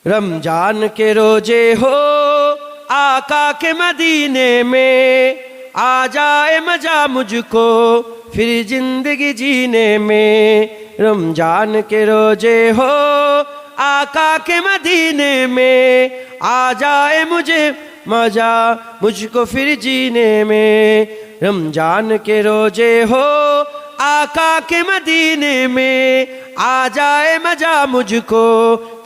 रमजान के रोजे हो आका के मदीने में, आ जाए मजा मुझको फिर जिंदगी जीने में। रमजान के रोजे हो आका के मदीने में, आ जाए मुझे मजा मुझको फिर जीने में। रमजान के रोजे हो आका के मदीने में, आ जाए मजा मुझको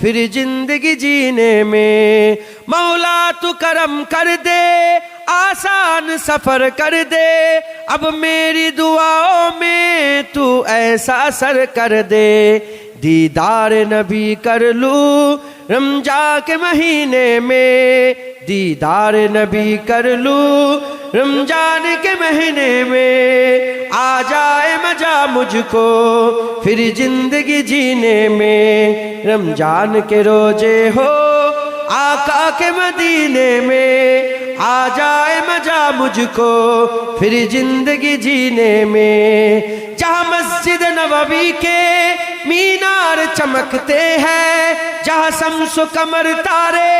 फिर जिंदगी जीने में। मौला तू करम कर दे, आसान सफर कर दे, अब मेरी दुआओं में तू ऐसा असर कर दे। दीदार नबी कर लूं रमजान के महीने में, दीदार नबी कर लूं रमजान के महीने में। आ जाए मजा मुझको फिर जिंदगी जीने में। रमजान के रोजे हो आका के मदीने में, आ जाए मजा मुझको फिर जिंदगी जीने में। जहाँ मस्जिद नबवी के मीनार चमकते हैं, जहाँ शम्स कमर तारे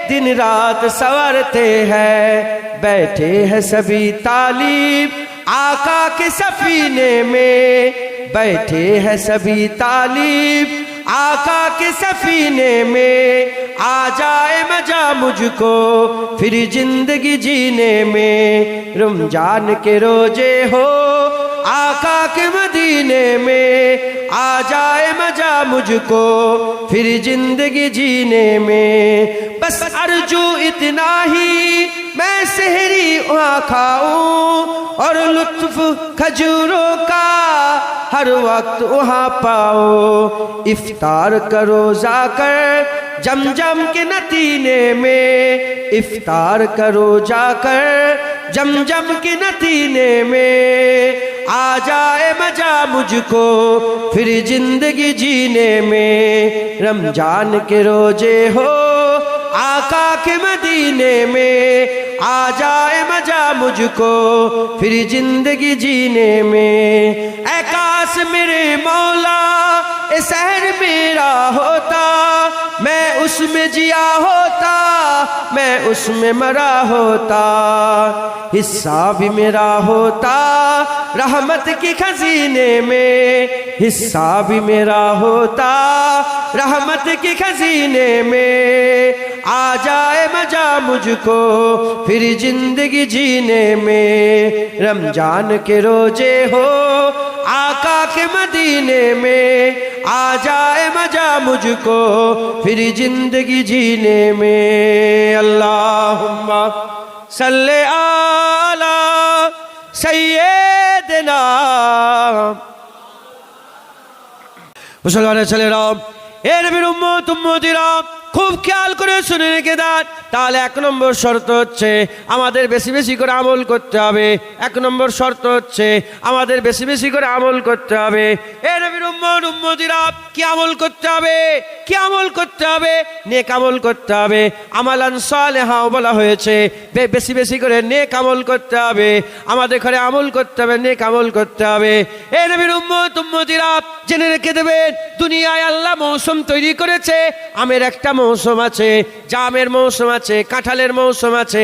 दिन रात संवरते हैं, बैठे हैं सभी तालिब आका के सफीने में, बैठे हैं सभी तालिब आका के सफीने में। आ जाए मजा मुझको फिर जिंदगी जीने में। रमजान के रोजे हो आका के मदीने में, आ जाए मजा मुझको फिर जिंदगी जीने में। बस अर्जू इतना ही मैं सहरी वहाँ खाऊं, और लुत्फ खजूरों का हर वक्त वहाँ पाओ। इफ्तार करो जाकर जमजम के नतीने में, इफ्तार करो जाकर जमजम के नतीने में। आ जाए मजा मुझको फिर जिंदगी जीने में। रमजान के रोजे हो आका के मदीने में, आ जाए मजा मुझको फिर जिंदगी जीने में। ऐ काश मेरे मौला ए शहर मेरा होता, मैं उसमें जिया होता, मैं उसमें मरा होता। हिस्सा भी मेरा होता रहमत की खजीने में, हिस्सा भी मेरा होता रहमत की खजीने में। आ जाए मजा मुझको फिर जिंदगी जीने में। रमजान के रोजे हो आका के मदीने में, आ जाए मजा मुझको फिर जिंदगी जीने में। अल्लाहुम्मा सल्ले आला सय्यदना मुसलमान चले राम। ए नबीर उम्मत उम्मतीरा খুব খেয়াল করে শুনে রেখে দেন। তাহলে এক নম্বর শর্ত হচ্ছে আমাদের বেশি বেশি করে আমল করতে হবে। এক নম্বর শর্ত হচ্ছে আমাদের বেশি বেশি করে আমল করতে হবে। এ নবীর উম্মত উম্মতিরা কি আমল করতে হবে? কি আমল করতে হবে? নেক আমল করতে হবে। আমালান সালেহা বলা হয়েছে, বেশি বেশি করে নেক আমল করতে হবে। আমাদের ঘরে আমল করতে হবে, নেক আমল করতে হবে। এ নবীর উম্মত উম্মতিরা জেনে রেখে দেবেন, দুনিয়ায় আল্লাহ মৌসুম তৈরি করেছে। আমের একটা মৌসুম আছে, জামের মৌসুম আছে, কাঁঠালের মৌসুম আছে,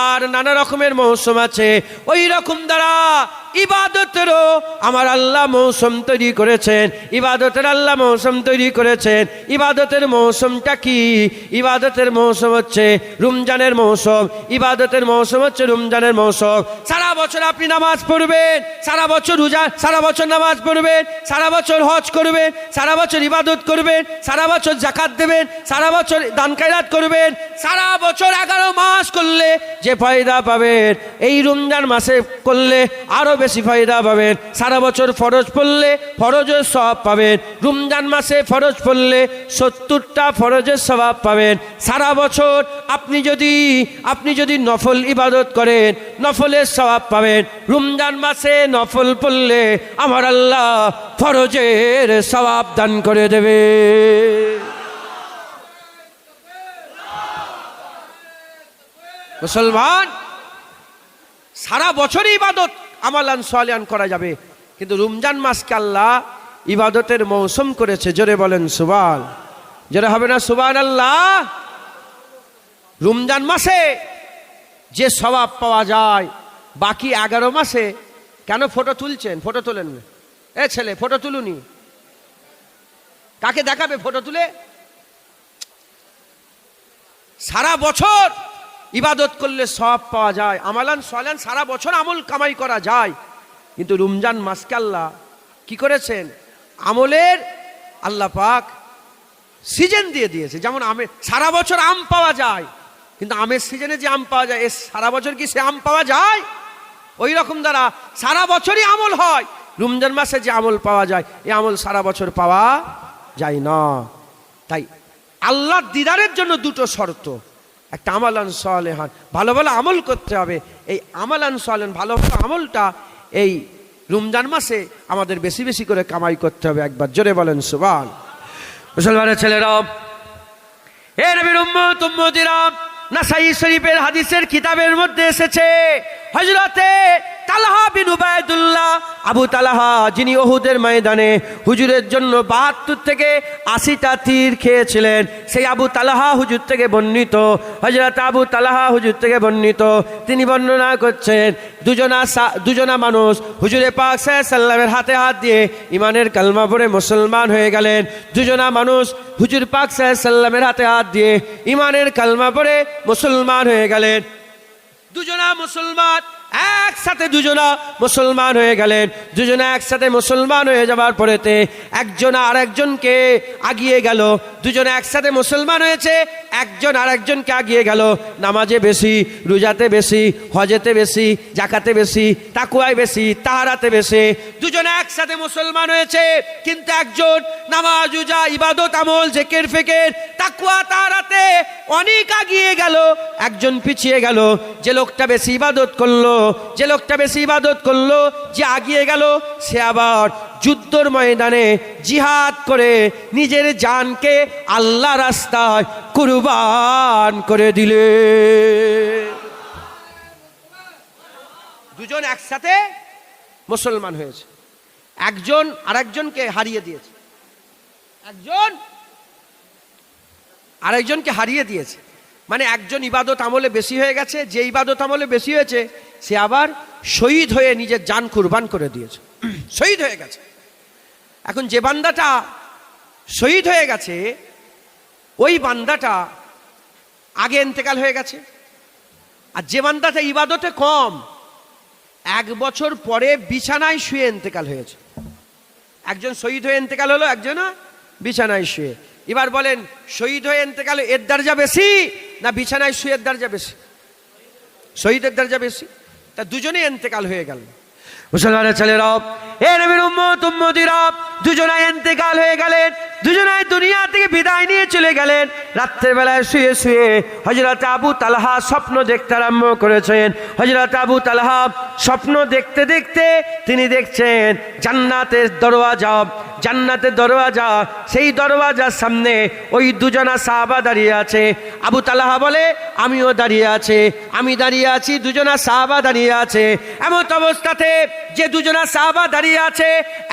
আর নানা রকমের মৌসুম আছে। ওই রকম দ্বারা ইবাদতেরও আমার আল্লাহ মৌসুম তৈরি করেছেন। ইবাদতের আল্লাহ মৌসুম তৈরি করেছেন। ইবাদতের মৌসুমটা কি? ইবাদতের মৌসুম হচ্ছে রমজানের মৌসুম। ইবাদতের মৌসুম হচ্ছে রমজানের মৌসুম। সারা বছর আপনি নামাজ পড়বেন, সারা বছর রোজা, সারা বছর নামাজ পড়বেন, সারা বছর হজ করবেন, সারা বছর ইবাদত করবেন, সারা বছর যাকাত দেবেন, সারা বছর দান খয়রাত করবেন। সারা বছর 11 মাস করলে যে ফায়দা পাবেন, এই রমজান মাসে করলে আরো বেশি ফায়দা পাবেন। সারা বছর ফরজ পড়লে ফরজের সওয়াব পাবেন। রমজান মাসে ফরজ পড়লে 70টা ফরজের সওয়াব পাবেন। সারা বছর আপনি যদি নফল ইবাদত করেন, নফলের সওয়াব পাবেন। রমজান মাসে নফল পড়লে আমার আল্লাহ ফরজের সওয়াব দান করে দেবে। মুসলমান, সারা বছরই ইবাদত আমালান সালিহান করা যাবে, কিন্তু রমজান মাসকে আল্লাহ ইবাদতের মৌসুম করেছে। জোরে বলেন সুবহান। যেটা হবে না সুবহানাল্লাহ। রমজান মাসে যে সওয়াব পাওয়া যায়, বাকি 11 মাসে কেন ফটো তুলছেন? ফটো তোলেন না। এ ছেলে, ফটো তুলুনি। কাকে দেখাবে ফটো তুলে? সারা বছর ইবাদত করলে সওয়াব পাওয়া যায়, আমালান সালান সারা বছর আমল কামাই করা যায়, কিন্তু রমজান মাসকে আল্লাহ কি করেছেন? আমলের আল্লাহ পাক সিজন দিয়ে দিয়েছে। যেমন আমে সারা বছর আম পাওয়া যায়, কিন্তু আমের সিজনে যে আম পাওয়া যায়, এ সারা বছর কি সে আম পাওয়া যায়? ওই রকম দ্বারা সারা বছরই আমল হয়, রমজান মাসে যে আমল পাওয়া যায় এই আমল সারা বছর পাওয়া যায় না। তাই আল্লাহর দিদারের জন্য দুটো শর্ত, একটা আমালান সালেহান, ভালো ভালো আমল করতে হবে। এই আমালান সালেহান ভালো ভালো আমলটা এই রমজান মাসে আমাদের বেশি বেশি করে কামাই করতে হবে। একবার জোরে বলেন সুবহান। মুসলমানের ছেলেরা, হে নবীর উম্মত উম্মতিরা, নাসাই শরীফের হাদিসের কিতাবের মধ্যে এসেছে হযরতে তালহা বিন উবাইদুল্লাহ, আবু তালহা, যিনি উহুদের ময়দানে হুজুরের জন্য 72 থেকে 80টা তীর খেয়েছিলেন, সেই আবু তালহা হুজুর থেকে বর্ণিত, হযরত আবু তালহা হুজুর থেকে বর্ণিত, তিনি বর্ণনা করছেন দুজনা মানুষ হুজুরে পাক সাল্লাল্লাহু আলাইহি সাল্লামের হাতে হাত দিয়ে ইমানের কালমা পড়ে মুসলমান হয়ে গেলেন। দুজনা মানুষ হুজুর পাক সাল্লাল্লাহু আলাইহি সাল্লামের হাতে হাত দিয়ে ইমানের কালমা পড়ে মুসলমান হয়ে গেলেন। দুজনা মুসলমান একসাথে দুজনা মুসলমান হয়ে গেলেন। দুজনা একসাথে মুসলমান হয়ে যাবার পরেতে একজন আর একজনকে আগিয়ে গেল। দুজনে একসাথে মুসলমান হয়েছে, একজন আর একজনকে আগিয়ে গেল। নামাজে বেশি, রোজাতে বেশি, হজেতে বেশি, জাকাতে বেশি, তাকওয়ায় বেশি, তাহারাতে বেশি। দুজনে একসাথে মুসলমান হয়েছে, কিন্তু একজন নামাজ, রোজা, ইবাদত, আমল, জিকির, ফিকির, তাকওয়া, তাহারাতে অনেক আগিয়ে গেল, একজন পিছিয়ে গেল। যে লোকটা বেশি ইবাদত করলো, যে লোকটা বেশি ইবাদত করলো, যে আগিয়ে গেল, সে আবার যুদ্ধর ময়দানে জিহাদ করে নিজের জানকে আল্লাহ রাস্তায় কুরবান করে দিলে। দুজন একসাথে মুসলমান হয়েছে, একজন আরেকজনকে হারিয়ে দিয়েছে, একজন আরেকজনকে হারিয়ে দিয়েছে। মানে একজন ইবাদত আমলে বেশি হয়ে গেছে, যে ইবাদত আমলে বেশি হয়েছে সে আবার শহীদ হয়ে নিজের জান কুরবান করে দিয়েছে, শহীদ হয়ে গেছে। এখন যে বান্দাটা শহীদ হয়ে গেছে, ওই বান্দাটা আগে ইন্তেকাল হয়ে গেছে। আর যে বান্দাটা ইবাদতে কম, 1 বছর পরে বিছানায় শুয়ে ইন্তেকাল হয়েছে। একজন শহীদ হয়ে ইন্তেকাল হলো, একজন বিছানায় শুয়ে। এবার বলেন, শহীদ হয়ে ইন্তেকাল এর দরজা বেশি না বিছানায় শুয়ের দরজা বেশি? শহীদের দরজা বেশি। তা দুজনেই ইন্তেকাল হয়ে গেল। মুসলমানের ছেলেরা, হে নবীর উম্মত উম্মতিরা, দুজনাই ইন্তেকাল হয়ে গেলেন, দুজনাই দুনিয়া থেকে বিদায় নিয়ে চলে গেলেন। রাত্রের বেলায় শুয়ে শুয়ে হযরত আবু তালহা স্বপ্ন দেখতে আরম্ভ করেছেন। হযরত আবু তালহা স্বপ্ন দেখতে দেখতে তিনি দেখছেন জান্নাতের দরওয়াজা, জান্নাতের দরওয়াজা, সেই দরওয়াজার সামনে ওই দুজনা সাহাবা দাঁড়িয়ে আছে। আবু তালহা বলে, আমিও দাঁড়িয়ে আছি, আমি দাঁড়িয়ে আছি, দুজনা সাহাবা দাঁড়িয়ে আছে। এমন অবস্থাতে যে দুজনা সাহাবা দাঁড়িয়ে আছে,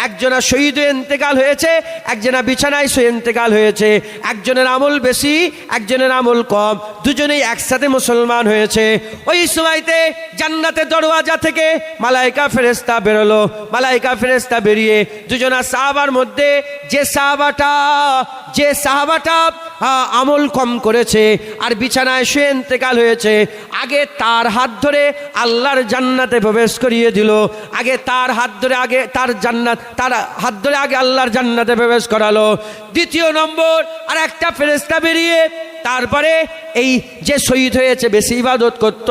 একজনা শহীদ হয়ে ইন্তেকাল হয়েছে, একজনা বিছানায় শুয়ে ইন্তেকাল হয়েছে। একজনের আমল বেশি, একজনের আমল কম, দুজনেই একসাথে মুসলমান হয়েছে। ওই সময়তে জান্নাতের দরওয়াজা থেকে মালায়েকা ফেরেশতা বেরোলো। মালায়েকা ফেরেশতা বেরিয়ে দুজনা সাহাবার মধ্যে যে সাহাবাটা আমল কম করেছে আর বিছানায় শুয়ে ইন্তেকাল হয়েছে, আগে তার হাত ধরে আল্লাহর জান্নাতে প্রবেশ করিয়ে দিল। আগে তার হাত ধরে, আগে তার হাত ধরে আগে আল্লাহর জান্নাতে প্রবেশ করালো। দ্বিতীয় নম্বর আর একটা ফেরেশতা বেরিয়ে তারপরে এই যে শহীদ হয়েছে, বেশি ইবাদত করত,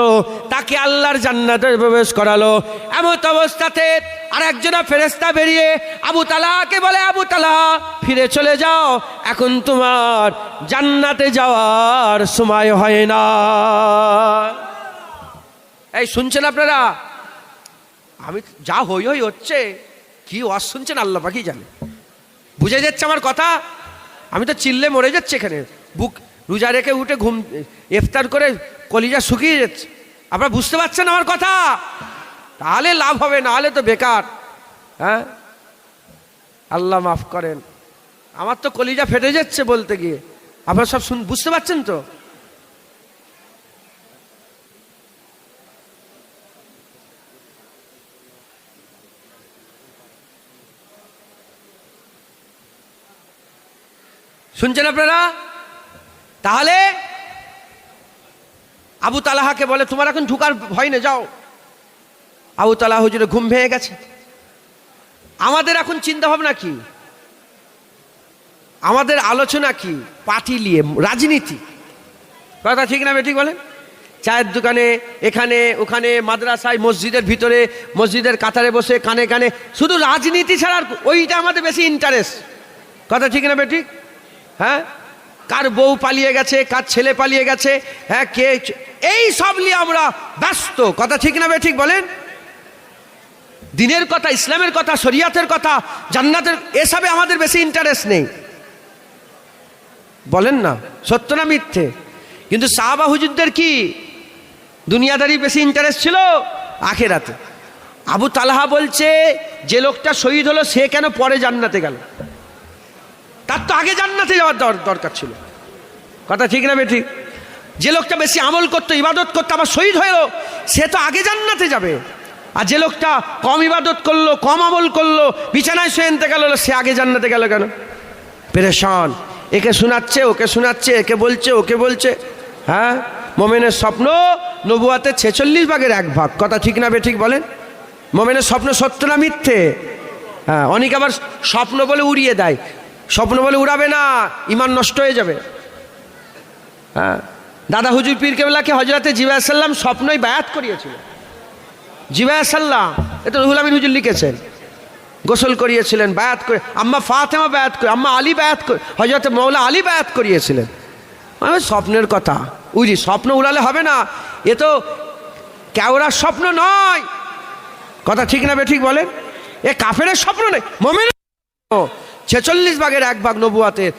তাকে আল্লাহর জান্নাতে প্রবেশ করালো। এমন অবস্থাতে আর একজনা ফেরেশতা বেরিয়ে আবু তালহাকে বলে, আবু তালহা ফিরে চলে যাও, এখন তোমার জান্নাতে যাওয়ার সময় হয় না। এই শুনছেন আপনারা? আমি যা হই হই হচ্ছে, কি ওয়াজ শুনছেন আল্লাহ পাকই জানে। বুঝে যাচ্ছে আমার কথা? আমি তো চিল্লে মরে যাচ্ছে এখানে, বুক রোজা রেখে উঠে ঘুম ইফতার করে কলিজা শুকিয়ে যাচ্ছে। আপনারা বুঝতে পারছেন আমার কথা? তাহলে লাভ হবে, না হলে তো বেকার। হ্যাঁ, আল্লাহ মাফ করেন, আমার তো কলিজা ফেটে যাচ্ছে বলতে গিয়ে। আপনারা সব বুঝতে পারছেন তো? শুনছেন আপনারা? তাহলে আবু তালহাকে বলে তোমার এখন ঢুকার ভয় না, যাও। আবু তালহা হুজুরের ঘুম ভেঙে গেছে। আমাদের এখন চিন্তা ভাবনা কি? আমাদের আলোচনা কি? পার্টি নিয়ে, রাজনীতি। কথা ঠিক না বেঠিক বলেন? চায়ের দোকানে, এখানে ওখানে, মাদ্রাসায়, মসজিদের ভিতরে, মসজিদের কাতারে বসে কানে কানে শুধু রাজনীতি ছাড়া ওইটা আমাদের বেশি ইন্টারেস্ট। কথা ঠিক না বেঠিক? হ্যাঁ, কার বউ পালিয়ে গেছে, কার ছেলে পালিয়ে গেছে, হ্যাঁ কে, এই সব নিয়ে আমরা ব্যস্ত। কথা ঠিক না বেঠিক বলেন? দিনের কথা, ইসলামের কথা, শরিয়াতের কথা, জান্নাতের, এসবে আমাদের বেশি ইন্টারেস্ট নেই। বলেন না সত্য না মিথ্যে? কিন্তু সাহাবা হুজুরদের কি দুনিয়াদারি বেশি ইন্টারেস্ট ছিল? আখিরাতে। আবু তালহা বলছে যে লোকটা শহীদ হলো সে কেন পরে জান্নাতে গেল? তার তো আগে জান্নাতে যাওয়ার দরকার ছিল। কথা ঠিক না বেঠিক? যে লোকটা বেশি আমল করতো, ইবাদত করতো, আবার শহীদ হলো, সে তো আগে জান্নাতে যাবে। আর যে লোকটা কম ইবাদত করলো, কম আমল করলো, বিছানায় শুয়ে আনতে গেল, সে আগে জান্নাতে গেল কেন? পেরেশান। একে শোনাচ্ছে, ওকে শোনাচ্ছে, একে বলছে, ওকে বলছে। হ্যাঁ, মোমেনের স্বপ্ন নবুয়াতে 46 ভাগের 1 ভাগ। কথা ঠিক না বেঠিক বলেন? মোমেনের স্বপ্ন সত্য না মিথ্যে? হ্যাঁ, অনেক আবার স্বপ্ন বলে উড়িয়ে দেয়। স্বপ্ন বলে উড়াবে না, ইমান নষ্ট হয়ে যাবে। হ্যাঁ, দাদা হুজুর পীর কেবলাকে হযরতে জিবরাইল আলাইহিস সালাম স্বপ্নই বায়াত করিয়েছিল। জিবরাইল আলাইহিস সালাম, এটা রুহুল আমিন হুজুর লিখেছেন, গোসল করিয়েছিলেন, বায়াত করে। আম্মা ফাতেমা বায়াত করে, আম্মা আলী বায়াত করে, হযরতে মৌলা আলী বায়াত করিয়েছিলেন। মানে স্বপ্নের কথা উড়ি, স্বপ্ন উড়ালে হবে না। এ তো কেওড়ার স্বপ্ন নয়। কথা ঠিক না বেঠিক বলেন? এ কাফেরের স্বপ্ন নয়, মুমিনের 46 ভাগের 1 ভাগ নবুয়াতের।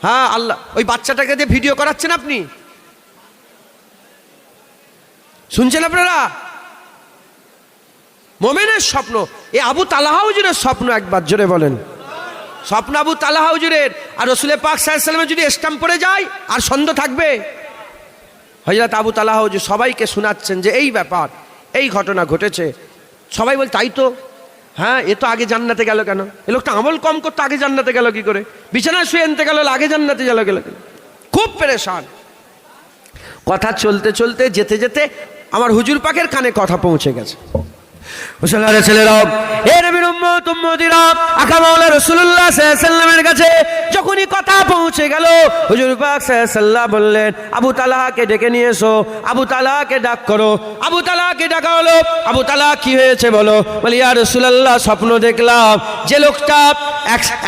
হ্যাঁ, আল্লাহ ওই বাচ্চাটাকে দিয়ে ভিডিও করাচ্ছেন আপনি, শুনছেন আপনারা? মুমিনের স্বপ্ন। এ আবু তালহা হুজুরের স্বপ্ন, একবার জোরে বলেন। স্বপ্ন আবু তালহা হুজুরের। আর রাসূল পাক সাল্লাল্লাহু আলাইহি ওয়াসাল্লামের যদি স্ট্যাম্প পড়ে যায় আর সন্দেহ থাকবে? হযরত আবু তালহা হুজুর সবাইকে শোনাচ্ছেন যে এই ব্যাপার, এই ঘটনা ঘটেছে। সবাই বল তাই তো। হ্যাঁ, এ তো আগে জান্নাতে গেল কেন? এ লোকটা আমল কম করতে আগে জান্নাতে গেল কি করে? বিছানায় শুয়ে আনতে গেল, আগে জান্নাতে গেল কেন? খুব পেরেশান। কথা চলতে চলতে যেতে যেতে আমার হুজুর পাকের কানে কথা পৌঁছে গেছে। মুসলমানের ছেলেরা, এ নবীর উম্মত উম্মতিরা, আকা মাওলা রাসূলুল্লাহ সাল্লাল্লাহু আলাইহি ওয়াসাল্লামের কাছে যখনই কথা পৌঁছে গেল, হুজুর পাক সাল্লাল্লাহু আলাইহি ওয়াসাল্লাম বললেন, আবু তালহাকে ডেকে নিয়ে এসো, আবু তালহাকে ডাক করো। আবু তালহাকে ডাকা হলো। আবু তালহা কি হয়েছে বলো? বলে ইয়া রাসূলুল্লাহ, স্বপ্ন দেখলাম যে লোকটা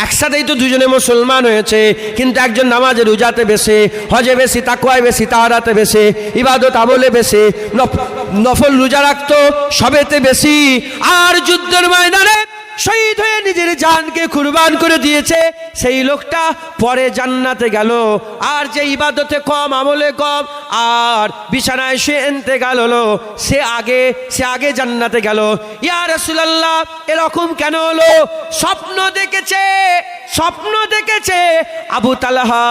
একসাথেই তো দুজনে মুসলমান হয়েছে, কিন্তু একজন নামাজে রোজাতে বেশি, হজে বেশি, তাকওয়ায় বেশি, তাহারাতে বেশি, ইবাদত আমলে বেশি, নফল রোজা রাখতো, সবেতে বেশি, আর যুদ্ধের ময়দানে শহীদ হয়ে নিজের জানকে কুরবান করে দিয়েছে, সেই লোকটা পরে জান্নাতে গেল। আর যে ইবাদতে কম, আমলে কম, আর বিছানায় শুয়ে ইন্তেকাল হলো, সে আগে জান্নাতে গেল। ইয়া রাসূলুল্লাহ, এরকম কেন হলো? স্বপ্ন দেখেছে আবু তালহা।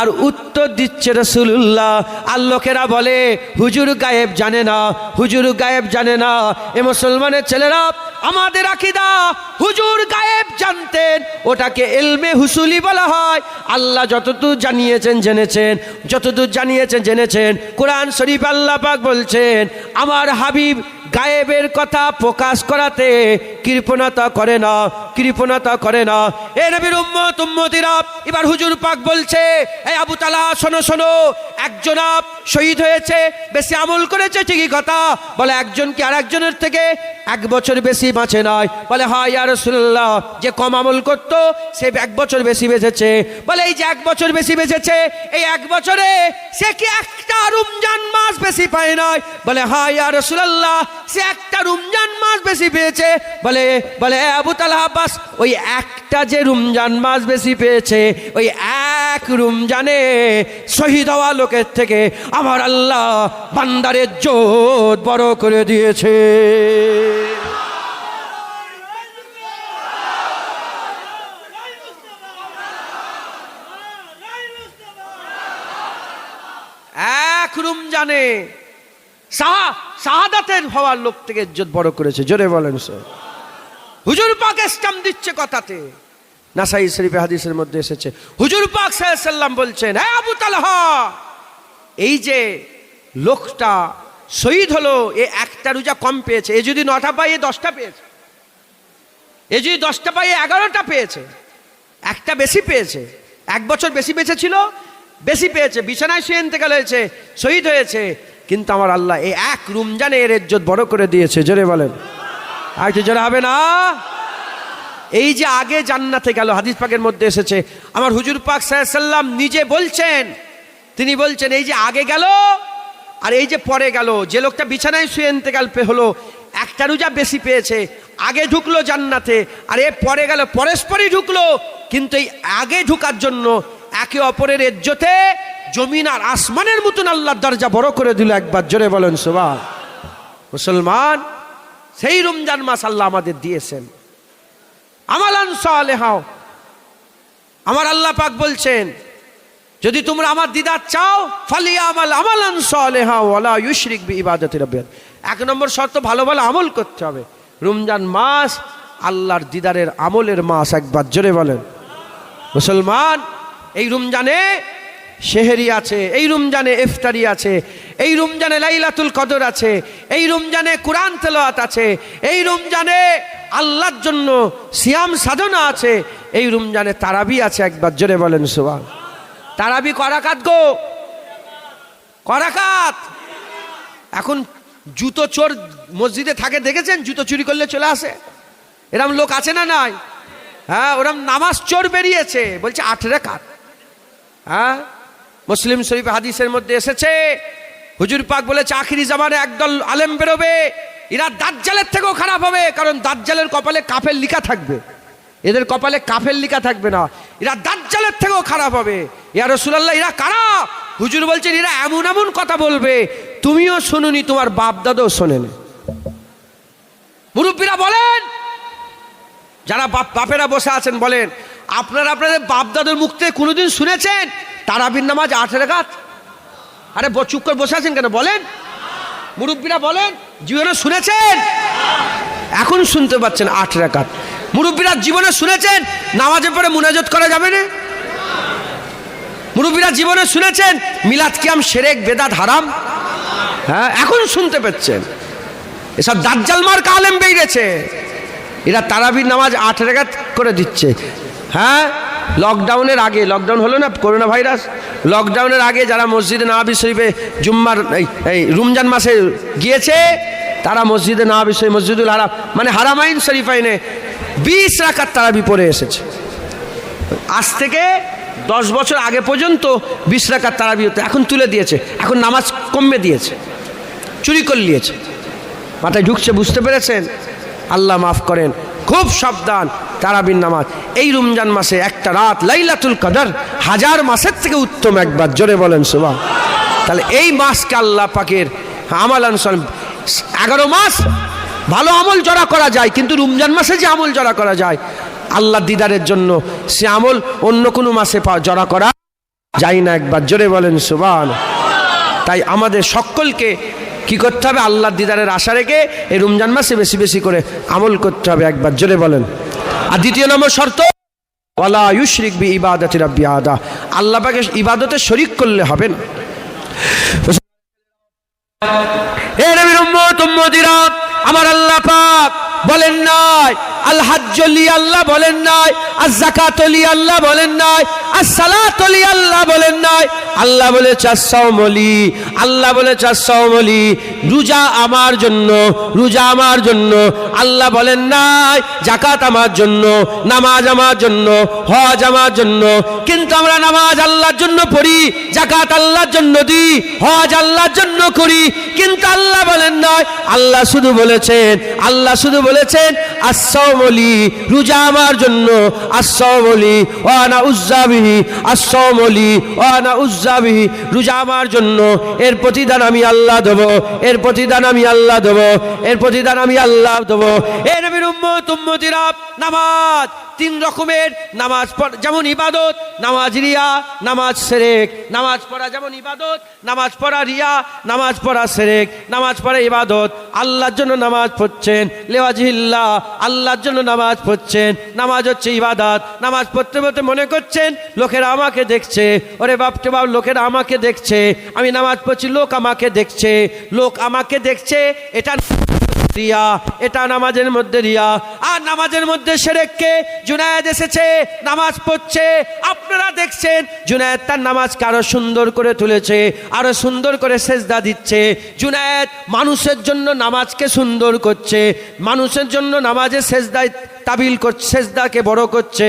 আর উত্তর দিচ্ছে রাসূলুল্লাহ, আর লোকেরা বলে হুজুর গায়েব জানে না, হুজুর গায়েব জানে না। এ মুসলমানের ছেলেরা, আমাদের আকীদা হুজুর গায়েব জানতেন, ওটাকে ইলমে হুসুলি বলা হয়। আল্লাহ যতদূর জানিয়েছেন জেনেছেন, যতদূর জানিয়েছেন জেনেছেন। কোরআন শরীফ আল্লাহ পাক বলছেন, আমার হাবিব গায়েবের কথা প্রকাশ করাতে কৃপণতা করে না। এ নবীর উম্মত উম্মতিরা, এবার হুজুর পাক বলছে, এই আবু তালহা শোনো, একজন শহীদ হয়েছে, বেশি আমল করেছে, ঠিকই কথা। বলে একজন কি আর একজনের থেকে 1 বছর বেশি বাঁচে নাই? বলে হ্যাঁ ইয়া রাসূলুল্লাহ, যে কম আমল করতো সে 1 বছর বেশি বেঁচেছে। বলে এই যে 1 বছর বেশি বেঁচেছে, এই 1 বছরে সে কি একটা রমজান মাস বেশি পায় নাই? বলে হ্যাঁ ইয়া রাসূলুল্লাহ, সে একটা রমজান মাস বেশি পেয়েছে। বলে আবু তালহা, বাস ওই একটা যে রমজান মাস বেশি পেয়েছে, ওই 1 রমজানে শহীদ হওয়া লোকের থেকে আমার আল্লাহ বান্দারের ইজ্জত বড় করে দিয়েছে। রমজানে শাহাদাতের হওয়ার লোক থেকে ইজ্জত বড় করেছে। জোরে বলেন স্যার। হুজুর পাক ইসলাম দিচ্ছে কথাতে। নাসাই শরীফে হাদিসের মধ্যে এসেছে, হুজুর পাক সাল্লাল্লাহু আলাইহি ওয়াসাল্লাম বলছেন, হে আবু তালহা, এই যে লোকটা শহীদ হলো, এ একটা রোজা কম পেয়েছে। এ যদি 9টা পায়, এ 10টা পেয়েছে। এ যদি 10টা পায়, 11টা পেয়েছে। একটা বেশি পেয়েছে, 1 বছর বেশি বেঁচে ছিল, বেশি পেয়েছে, বিছানায় শুয়ে ইন্তেকাল হয়েছে, শহীদ হয়েছে। কিন্তু আমার আল্লাহ এই এক রমজানে এর ইজ্জত বড় করে দিয়েছে। জোরে বলেন, আর কি জোরে হবে না? এই যে আগে জান্নাতে গেল, হাদিস পাকের মধ্যে এসেছে, আমার হুজুর পাক সাল্লাল্লাহু আলাইহি ওয়াসাল্লাম নিজে বলছেন, তিনি বলছেন এই যে আগে গেল আর এই যে পরে গেল, যে লোকটা বিছানায় শুয়ে ইন্তেকাল হলো, একটা রোজা বেশি পেয়েছে, আগে ঢুকলো জান্নাতে, আর এ পরে গেল, পরস্পরই ঢুকলো। কিন্তু এই আগে ঢুকার জন্য একে অপরের ইজ্জতে জমিন আর আসমানের মতন আল্লাহর দরজা বড় করে দিল। একবার জোরে বলেন সুবহান। মুসলমান, সেই রমজান মাস আল্লাহ আমাদের দিয়েছেন। আমালান সালেহা, আমার আল্লাহ পাক বলছেন, যদি তোমরা আমার দিদার চাও, ফালিয়ামাল আমালান সালেহা ওয়ালা ইউশরিক বিইবাদাতি রাব্বিহি। 1 নম্বর শর্ত, ভালো ভালো আমল করতে হবে। রমজান মাস আল্লাহর দিদারের আমলের মাস। একবার জোরে বলেন। মুসলমান, এই রমজানে সেহরি আছে, এই রমজানে ইফতারি আছে, এই রমজানে লাইলাতুল কদর আছে, এই রমজানে কোরআন তেলাওয়াত আছে, এই রমজানে আল্লাহর জন্য সিয়াম সাধনা আছে, এই রমজানে তারাবি আছে। একবার জোরে বলেন সুবহান। তারাবি করাকাত গো, করাকাত। এখন জুতো চোর মসজিদে থাকে, দেখেছেন? জুতো চুরি করলে চলে আসে, এরম লোক আছে না নাই? হ্যাঁ, ওরম নামাজ চোর বেরিয়েছে, বলছে 8 রাকাত। হ্যাঁ, মুসলিম শরীফ হাদিসের মধ্যে এসেছে, হুজুর পাক বলেছে আখিরি জামানে একদল আলেম বেরোবে, এরা দাজ্জালের থেকেও খারাপ হবে। কারণ দাজ্জালের কপালে কাফের লিখা থাকবে, এদের কপালে কাফের লিখা থাকবে না। এরা দাজ্জালের থেকেও খারাপ হবে। ইয়া রাসূলুল্লাহ, এরা কারা? হুজুর বলছেন এরা এমন এমন কথা বলবে তুমিও শুনুনি, তোমার বাপ দাদাও শোনেনি। মুরব্বীরা বলেন, যারা বাপেরা বসে আছেন বলেন, আপনারা আপনাদের বাপ দাদার মুখ থেকে কোনোদিন শুনেছেন তারাবির নামাজ 8 রাকাত? আরে চুপ করে বসে আছেন কেন? বলেন, মুরব্বীরা বলেন, জীবনে শুনেছেন? এখন শুনতে পাচ্ছেন 8 রাকাত। মুরব্বীরা জীবনে শুনেছেন নামাজের পরে মুনাজাত করা যাবে না? মুরব্বীরা জীবনে শুনেছেন মিলাদ কিয়াম শিরক বেদাত হারাম? হ্যাঁ, এখন শুনতে পাচ্ছেন। এসব দাজ্জাল মার্কা আলেম বেরিয়েছে, এরা তারাবির নামাজ 8 রাকাত করে দিচ্ছে। হ্যাঁ, লকডাউনের আগে, লকডাউন হলো না, করোনা ভাইরাস, লকডাউনের আগে যারা মসজিদে নববী শরীফে জুম্মার এই রমজান মাসে গিয়েছে, তারা মসজিদে নববী শরীফ, মসজিদুল হারাম মানে হারামাইন শরীফাইনে 20 রাকাত তারাবি পড়ে এসেছে। আজ থেকে 10 বছর আগে পর্যন্ত 20 রাকাত তারাবি হতো, এখন তুলে দিয়েছে, এখন নামাজ কমে দিয়েছে, চুরি করে নিয়েছে। মাথায় ঢুকছে, বুঝতে পেরেছেন? আল্লাহ মাফ করেন। খুব সাবধান, তারাবির নামাজ এই রমজান মাসে একটা রাত লাইলাতুল কদর 1000 মাসের থেকে উত্তম। একবার জোরে বলেন সুবহান। তাহলে এই মাসকে আল্লাহ পাকের আমালান 11 মাস ভালো আমল জড়া করা যায়, কিন্তু রমজান মাসে যে আমল জড়া করা যায় আল্লাহ দিদারের জন্য, সে আমল অন্য কোনো মাসে জড়া করা যায় না। একবার জোরে বলেন সুবহান। তাই আমাদের সকলকে কি করতে হবে? আল্লাহ দিদারের আশা রেখে এই রমজান মাসে বেশি বেশি করে আমল করতে হবে। একবার জোরে বলেন। আর 2 নম্বর শর্ত, ওয়ালা ইউশরিক বিইবাদাতি রাব্বিহি আহাদা, আল্লাহ পাকের ইবাদতে শরীক করলে হবে না। হে নবীর উম্মত উম্মতিরা, আমার আল্লাহ পাক বলেন নাই আল হাজ্জলি, আল্লাহ বলেন নাই আজ যাকাতলি, আল্লাহ বলেন নাই আজ সালাতলি, আল্লাহ বলেন নাই। আল্লাহ বলেছে আস-সাওমলি, আল্লাহ বলেছে আস-সাওমলি, রোজা আমার জন্য, রোজা আমার জন্য। আল্লাহ বলেন নাই যাকাত আমার জন্য, নামাজ আমার জন্য, হজ আমার জন্য। কিন্তু আমরা নামাজ আল্লাহর জন্য পড়ি, যাকাত আল্লাহর জন্য দিই, হজ আল্লাহর জন্য করি, কিন্তু আল্লাহ বলেন নাই। আল্লাহ শুধু বলেছেন, আল্লাহ শুধু বলেছেন বলেছেন আস-সাওমলি, রোজা আমার জন্য, আস-সাওমলি ওয়া আনা উযযাবিহি, আস-সাওমলি ওয়া আনা উযযাবিহি, রোজা আমার জন্য, এর প্রতিদান আমি আল্লাহ দেব, এর প্রতিদান আমি আল্লাহ দেব, এর প্রতিদান আমি আল্লাহ দেব। এ নবীর উম্মত উম্মতিরা, নামাজ তিন রকমের। নামাজ যেমন ইবাদত, নামাজ রিয়া, নামাজ শিরক। নামাজ পড়া যেমন ইবাদত, নামাজ পড়া রিয়া, নামাজ পড়া শিরক। নামাজ পড়া ইবাদত, আল্লাহর জন্য নামাজ পড়ছেন, লিওয়াজহিল্লাহ, আল্লাহর জন্য নামাজ পড়ছেন। নামাজ হচ্ছে ইবাদত। নামাজ পড়তে পড়তে মনে করছেন লোকেরা আমাকে দেখছে, ওরে বাপটে বাপ, লোকেরা আমাকে দেখছে, আমি নামাজ পড়ছি, লোক আমাকে দেখছে, লোক আমাকে দেখছে, এটা রিয়া, এটা নামাজের মধ্যে রিয়া। আর নামাজের মধ্যে শিরককে জুনায়েদ এসেছে, নামাজ পড়ছে, আপনারা দেখছেন জুনায়েদ তার নামাজকে আরো সুন্দর করে তুলেছে, আরো সুন্দর করে সেজদা দিচ্ছে। জুনায়েদ মানুষের জন্য নামাজকে সুন্দর করছে, মানুষের জন্য নামাজের সেজদায় তাবিল করছে, সেজদাকে বড় করছে।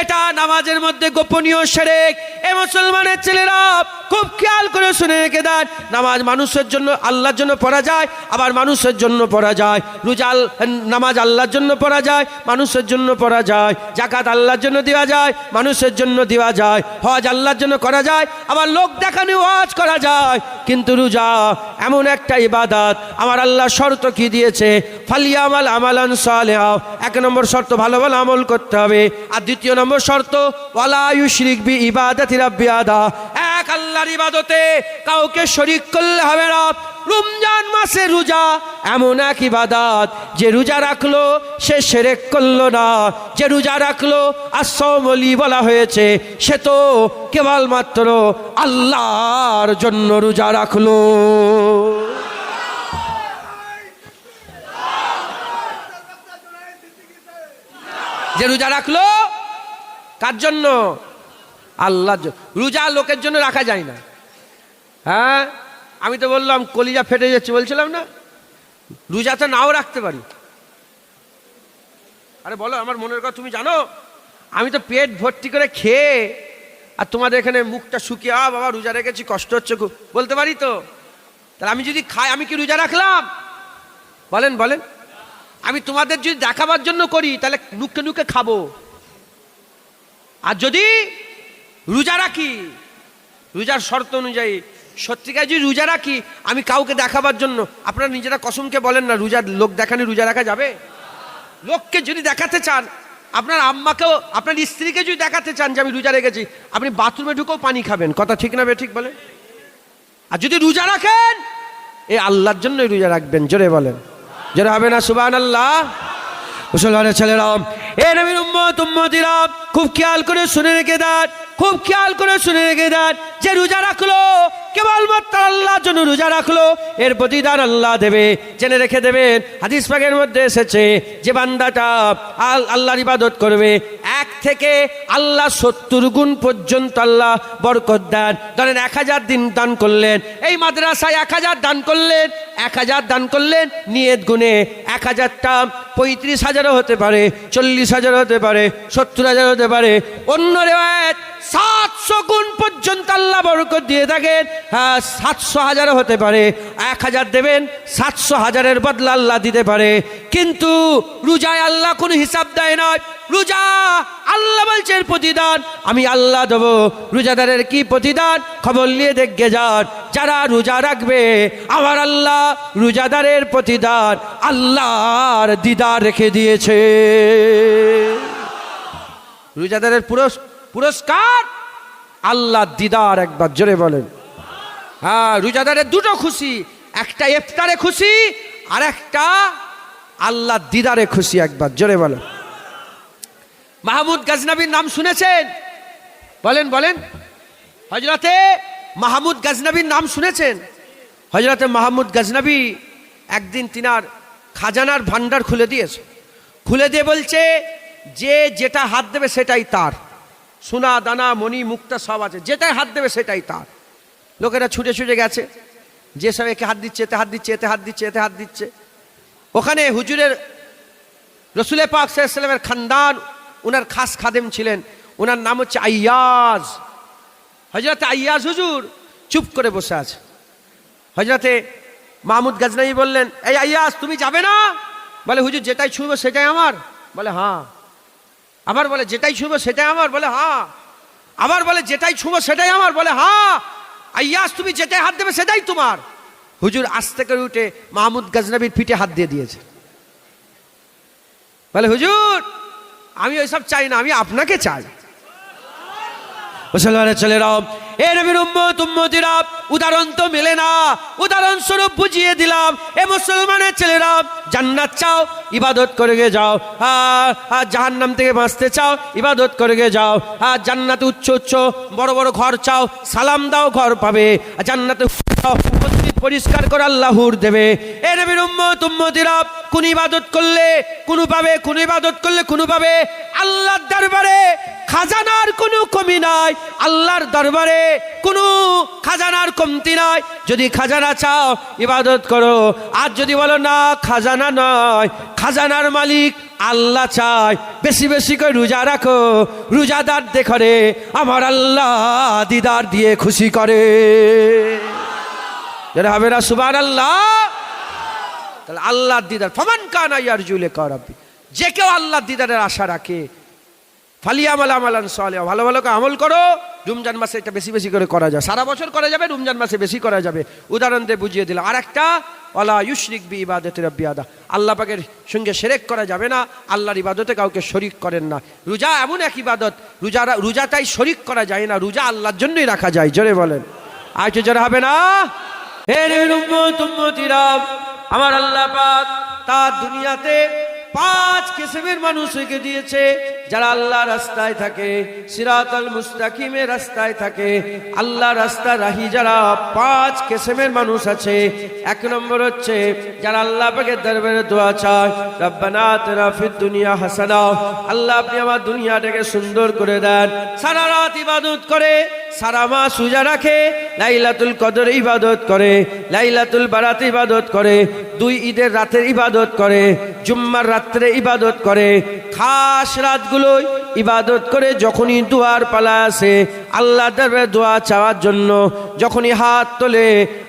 এটা নামাজের মধ্যে গোপনীয় শিরক। এ মুসলমানের ছেলেরা খুব খেয়াল করে শুনে রেখে দেন, নামাজ মানুষের জন্য, আল্লাহর জন্য পড়া যায়, আবার মানুষের জন্য পড়া যায়। রোজা নামাজ আল্লাহর জন্য পড়া যায়, মানুষের জন্য পড়া যায়। যাকাত আল্লাহর জন্য দেওয়া যায়, মানুষের জন্য দেওয়া যায়। হজ আল্লাহর জন্য করা যায়, আবার লোক দেখানো হজ করা যায়। কিন্তু রোজা এমন একটা ইবাদত, আমার আল্লাহ শর্ত কি দিয়েছে, ফালিয়ামাল আমালান সালিহা, এক নম্বর শর্ত ভালো ভালো আমল করতে হবে। আর দ্বিতীয় নম্বর শর্ত ওয়ালা ইউশরিক বি ইবাদাতি রাব্বি আদা, এক আল্লাহর ইবাদতে কাউকে শরীক করলে হবে না। রমজান মাসে রোজা এমন এক ইবাদত, যে রোজা রাখলো সে শিরক করলো না, যে রোজা রাখলো আস-সাওমলি বলা হয়েছে, সে তো কেবলমাত্র আল্লাহর জন্য রোজা রাখলো। যে রোজা রাখলো কার জন্য? আল্লাহর জন্য। রোজা লোকের জন্য রাখা যায় না। হ্যাঁ, আমি তো বললাম কলিজা ফেটে যাচ্ছে, বলছিলাম না, রোজা তো নাও রাখতে পারি। আরে বলো, আমার মনের কথা তুমি জানো, আমি তো পেট ভর্তি করে খেয়ে, আর তোমাদের এখানে মুখটা শুকিয়ে, বাবা রোজা রেখেছি, কষ্ট হচ্ছে খুব, বলতে পারি তো? তাহলে আমি যদি খাই, আমি কি রোজা রাখলাম? বলেন বলেন। আমি তোমাদের যদি দেখাবার জন্য করি, তাহলে নুকে নুকে খাবো। আর যদি রোজা রাখি, রোজার শর্ত অনুযায়ী সত্যিকার যদি রোজা রাখি, আমি কাউকে দেখাবার জন্য, আপনারা নিজেরা কসমকে বলেন না, রোজা লোক দেখানি রোজা রাখা যাবে? লোককে যদি দেখাতে চান, আপনার আম্মাকেও, আপনার স্ত্রীকে যদি দেখাতে চান যে আমি রোজা রেখেছি, আপনি বাথরুমে ঢুকেও পানি খাবেন। কথা ঠিক না ঠিক বলেন? আর যদি রোজা রাখেন, এই আল্লাহর জন্যই রোজা রাখবেন। জোরে বলেন, জোরে হবে না সুবহানাল্লাহ? মুসলমানের ছেলেরা, এ নবীর উম্মত উম্মতিরা, খুব খেয়াল করে শুনে রেখে দেন, খুব খেয়াল করে শুনে রেখে দেন, যে রোজা রাখলো কেবলমাত্র আল্লাহর জন্য রোজা রাখলো, এর প্রতিদান আল্লাহ দেবে। জেনে রেখে দেবেন, হাদিস পাকের মধ্যে এসেছে, যে বান্দাটা আল্লাহর ইবাদত করবে, 1 থেকে আল্লাহ 70 গুণ পর্যন্ত আল্লাহ বরকত দেন। ধরেন 1000 দিন দান করলেন, এই মাদ্রাসায় 1000 দান করলেন, 1000 দান করলেন, নিয়ত গুণে 1000টা 35,000 হতে পারে, 40,000 হতে পারে, 70,000 হতে পারে। অন্য রিওয়ায়াত 700 গুণ পর্যন্ত আল্লাহ বরকত দিয়ে থাকেন। হ্যাঁ, 700,000 হতে পারে। 1000 দেবেন, 700,000-এর বদলা আল্লাহ দিতে পারে। কিন্তু রোজায় আল্লাহ কোনো হিসাব দেয় না। রোজা আল্লাহ বলছেন প্রতিদান আমি আল্লাহ দেব। রোজাদারের কি প্রতিদান? খবর নিয়ে দেখে যান। যারা রোজা রাখবে, আমার আল্লাহ রোজাদারের প্রতিদান আল্লাহর দিদার রেখে দিয়েছে। রোজাদারের পুরস্কার আল্লাহ দিদার। একবার জোরে বলেন। হ্যাঁ, রোজাদারের দুটো খুশি, একটা ইফতারে খুশি, আর একটা আল্লাহ দিদারে খুশি। একবার জোরে বলেন। মাহমুদ গজনবীর নাম শুনেছেন? বলেন বলেন। হযরতে মাহমুদ গজনবীর নাম শুনেছেন? হযরতে মাহমুদ গজনবী একদিন তিনার খাজানার ভান্ডার খুলে দিয়েছে। খুলে দিয়ে বলছে, যে যেটা হাত দেবে সেটাই তার। সোনা দানা মণি মুক্তা সব আছে, যেটাই হাত দেবে সেটাই তার। লোকেরা ছুটে ছুটে গেছে, যে সব একে হাত দিচ্ছে, এতে হাত দিচ্ছে, এতে হাত দিচ্ছে, এতে হাত দিচ্ছে। ওখানে হুজুরের রসুল পাক সাল্লাল্লাহু আলাইহি ওয়াসাল্লামের খানদান, ওনার খাস খাদেম ছিলেন, ওনার নাম হচ্ছে আইয়াজ। হযরতে আইয়াজ হুজুর চুপ করে বসে আছে। হযরতে মাহমুদ গজনবী বললেন, এই আইয়াজ তুমি যাবে না? বলে হুজুর যেটাই ছুঁবো সেটাই আমার, বলে হ্যাঁ। আবার বলে যেটাই ছুঁবো সেটাই আমার, বলে হ্যাঁ। আবার বলে যেটাই ছুঁবো সেটাই আমার, বলে হ্যাঁ। আইয়াস তুমি যেটাই হাত দেবে সেটাই তোমার। হুজুর আস্তে করে উঠে মাহমুদ গজনবীর পিঠে হাত দিয়ে দিয়েছে। বলে হুজুর আমি ওইসব চাই না, আমি আপনাকে চাই। মুসলমানের ছেলেরা, এ নবীর উম্মত উম্মতিরা, উদাহরণ তো মেলে না, উদাহরণ স্বরূপ বুঝিয়ে দিলাম। এ মুসলমানের ছেলেরা, জান্নাত চাও ইবাদত করে গে যাও, আর জাহান্নাম থেকে বাঁচতে চাও ইবাদত করে গে যাও। আর জান্নাতে উচ্চ উচ্চ বড় বড় ঘর চাও, সালাম দাও ঘর পাবে। আর জান্নাতে পরিষ্কার করে আল্লাহর দেবে। এ নবীর উম্মত উম্মতিরা, কোন ইবাদত করলে কোন পাবে, কোন ইবাদত করলে কোন পাবে। আল্লাহর দরবারে খাজানার কোনো কমি নাই, আল্লাহর দরবারে কোনো খাজানার কমতি নাই। যদি খাজানা চাও ইবাদত করো, আর যদি বলো না খাজানা নয়, খাজানার মালিক আল্লাহ চায়, বেশি বেশি করে রোজা রাখো, রোজাদার দেখরে আমার আল্লাহ দিদার দিয়ে খুশি করে। যারা হবে না সুবহানাল্লাহ। তাহলে আল্লাহর দিদার, ফামান কানা ইয়ারজু লিকা রাব্বি, যে কেউ আল্লাহর দিদারের আশা রাখে, ফালিয়ামাল আমালান সালিহা, ভালো ভালো করে আমল করো। রমজান মাসে এটা বেশি বেশি করে করা যায়, সারা বছর করা যাবে, রমজান মাসে বেশি করা যাবে। উদাহরণ দিয়ে বুঝিয়ে দিলাম। আর একটা, ওয়ালা ইউশরিক বি ইবাদাতি রাব্বি আহাদা, আল্লাহ পাকের সঙ্গে শিরক করা যাবে না, আল্লাহর ইবাদতে কাউকে শরীক করেন না। রোজা এমন এক ইবাদত, রোজাটাই শরীক করা যায় না, রোজা আল্লাহর জন্যই রাখা যায়। জোরে বলেন আর কি জোরে হবে না? হে নবীর উম্মত উম্মতিরা, আমার আল্লাহ পাক তার দুনিয়াতে 5 কিসমের মানুষকে দিয়েছে যারা আল্লাহ রাস্তায় থাকে, সিরাতাল মুস্তাকিমের রাস্তায় থাকে। আল্লাহ রাস্তা রাহি যারা 5 কিসমের মানুষ আছে। 1 নম্বর হচ্ছে যারা আল্লাহ পাকের দরবারে দোয়া চায়, রব্বানা আতিনা ফিদ দুনিয়া হাসানা, আল্লাহ আপনি আমার দুনিয়াটাকে সুন্দর করে দেন। সারা রাত ইবাদত করে, সারা মাস রোজা রাখে, লাইলাতুল কদর ইবাদত করে, লাইলাতুল বারাত ইবাদত করে, 2 ঈদের রাতের ইবাদত করে, জুম্মার রাত্রে ইবাদত করে, খাস রাতগুলোই ইবাদত করে। যখনই দুয়ার পালা আসে আল্লাহ দরবারে দোয়া চাওয়ার জন্য, যখনই হাত তোলে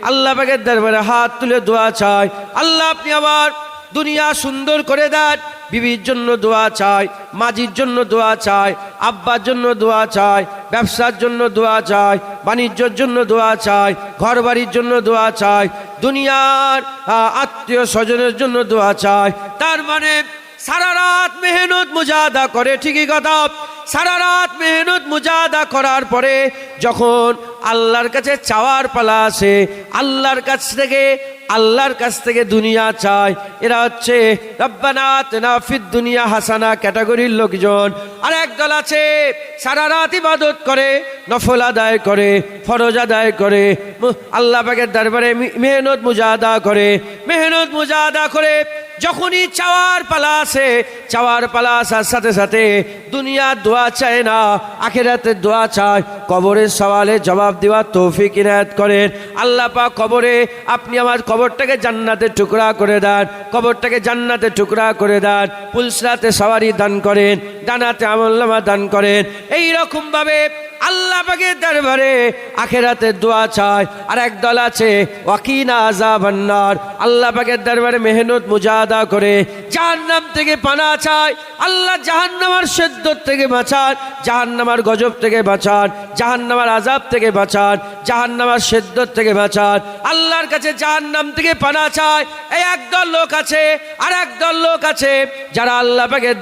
আল্লাহ পাকের দরবারে হাত তুলে দোয়া চায়, আল্লাহ আপনি আবার দুনিয়া সুন্দর করে দেন। বিবির জন্য দোয়া চায়, মাজির জন্য দোয়া চায়, আব্বার জন্য দোয়া চায়, ব্যবসার জন্য দোয়া চায়, বাণিজ্যের জন্য দোয়া চায়, ঘর বাড়ির জন্য দোয়া চায়, দুনিয়ার আত্মীয় স্বজনের জন্য দোয়া চায়। তার মানে সারা রাত মেহনত মুজাহাদা করে, ঠিকই কথা, সারা রাত মেহনত মুজাহাদা করার পরে যখন আল্লাহর কাছে চাওয়ার পালা আসে, আল্লাহর কাছ থেকে দুনিয়া চায়। এরা হচ্ছে রব্বানা আতিনা ফিদ দুনিয়া হাসানা ক্যাটাগরির লোকজন। আর একদল আছে সারা রাত ইবাদত করে, নফল আদায় করে, ফরজ আদায় করে, আল্লাহ পাকের দরবারে মেহনত মুজাহাদা করে, যখনই চাওয়ার পালা আসে, চাওয়ার পালা আসার সাথে সাথে দুনিয়ার দোয়া চায় না, আখিরাতের দোয়া চায়। কবরের সওয়ালে জবাব দেওয়ার তৌফিক ইনায়াত করেন আল্লাহ পাক। কবরে আপনি আমার কবরটাকে জান্নাতের টুকরা করে দেন, কবরটাকে জান্নাতের টুকরা করে দেন। পুলসরাতে সওয়ারি দান করেন, ডানাতে আমলনামা দান করেন। এই রকম ভাবে আল্লাহ পাকের দরবারে আখিরাতের দোয়া চায়। আর একদল আছে ওয়াকিনা আযাবান নার, আল্লাহ পাকের দরবারে মেহনত মুজাহাদা করে জাহান্নাম থেকে পানা চায়। আল্লাহ জাহান্নামের শিদ্দত থেকে বাঁচান, জাহান্নামের গজব থেকে বাঁচান, জাহান্নামের আযাব থেকে বাঁচান, জাহান্নামের শিদ্দত থেকে বাঁচান। আল্লাহর কাছে জাহান্নাম থেকে পানা চায়। এই একদল লোক আছে। আর একদল লোক আছে যারা আল্লাহ পাকের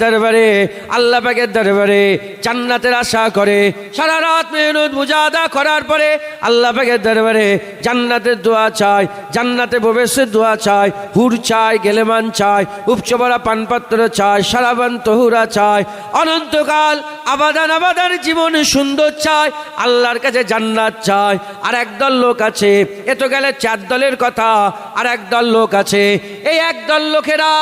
দরবারে জান্নাতের আশা করে, সারা রাত মেহনত মুজাহাদা করার পরে আল্লাহ পাকের দরবারে জান্নাতের দোয়া চায়, জান্নাতে প্রবেশের দোয়া চায়, হুর চায়, গেলেমান চায়, উপচবরা পানপাত্র চায়, সারাবান তহুরা চায়, অনন্তকাল আবাদান জীবন সুন্দর চায়, আল্লাহর কাছে জান্নাত চায়। আর একদল লোক আছে, এ তো গেলে 4 দলের কথা। আর একদল লোক আছে, এই একদল লোকেরা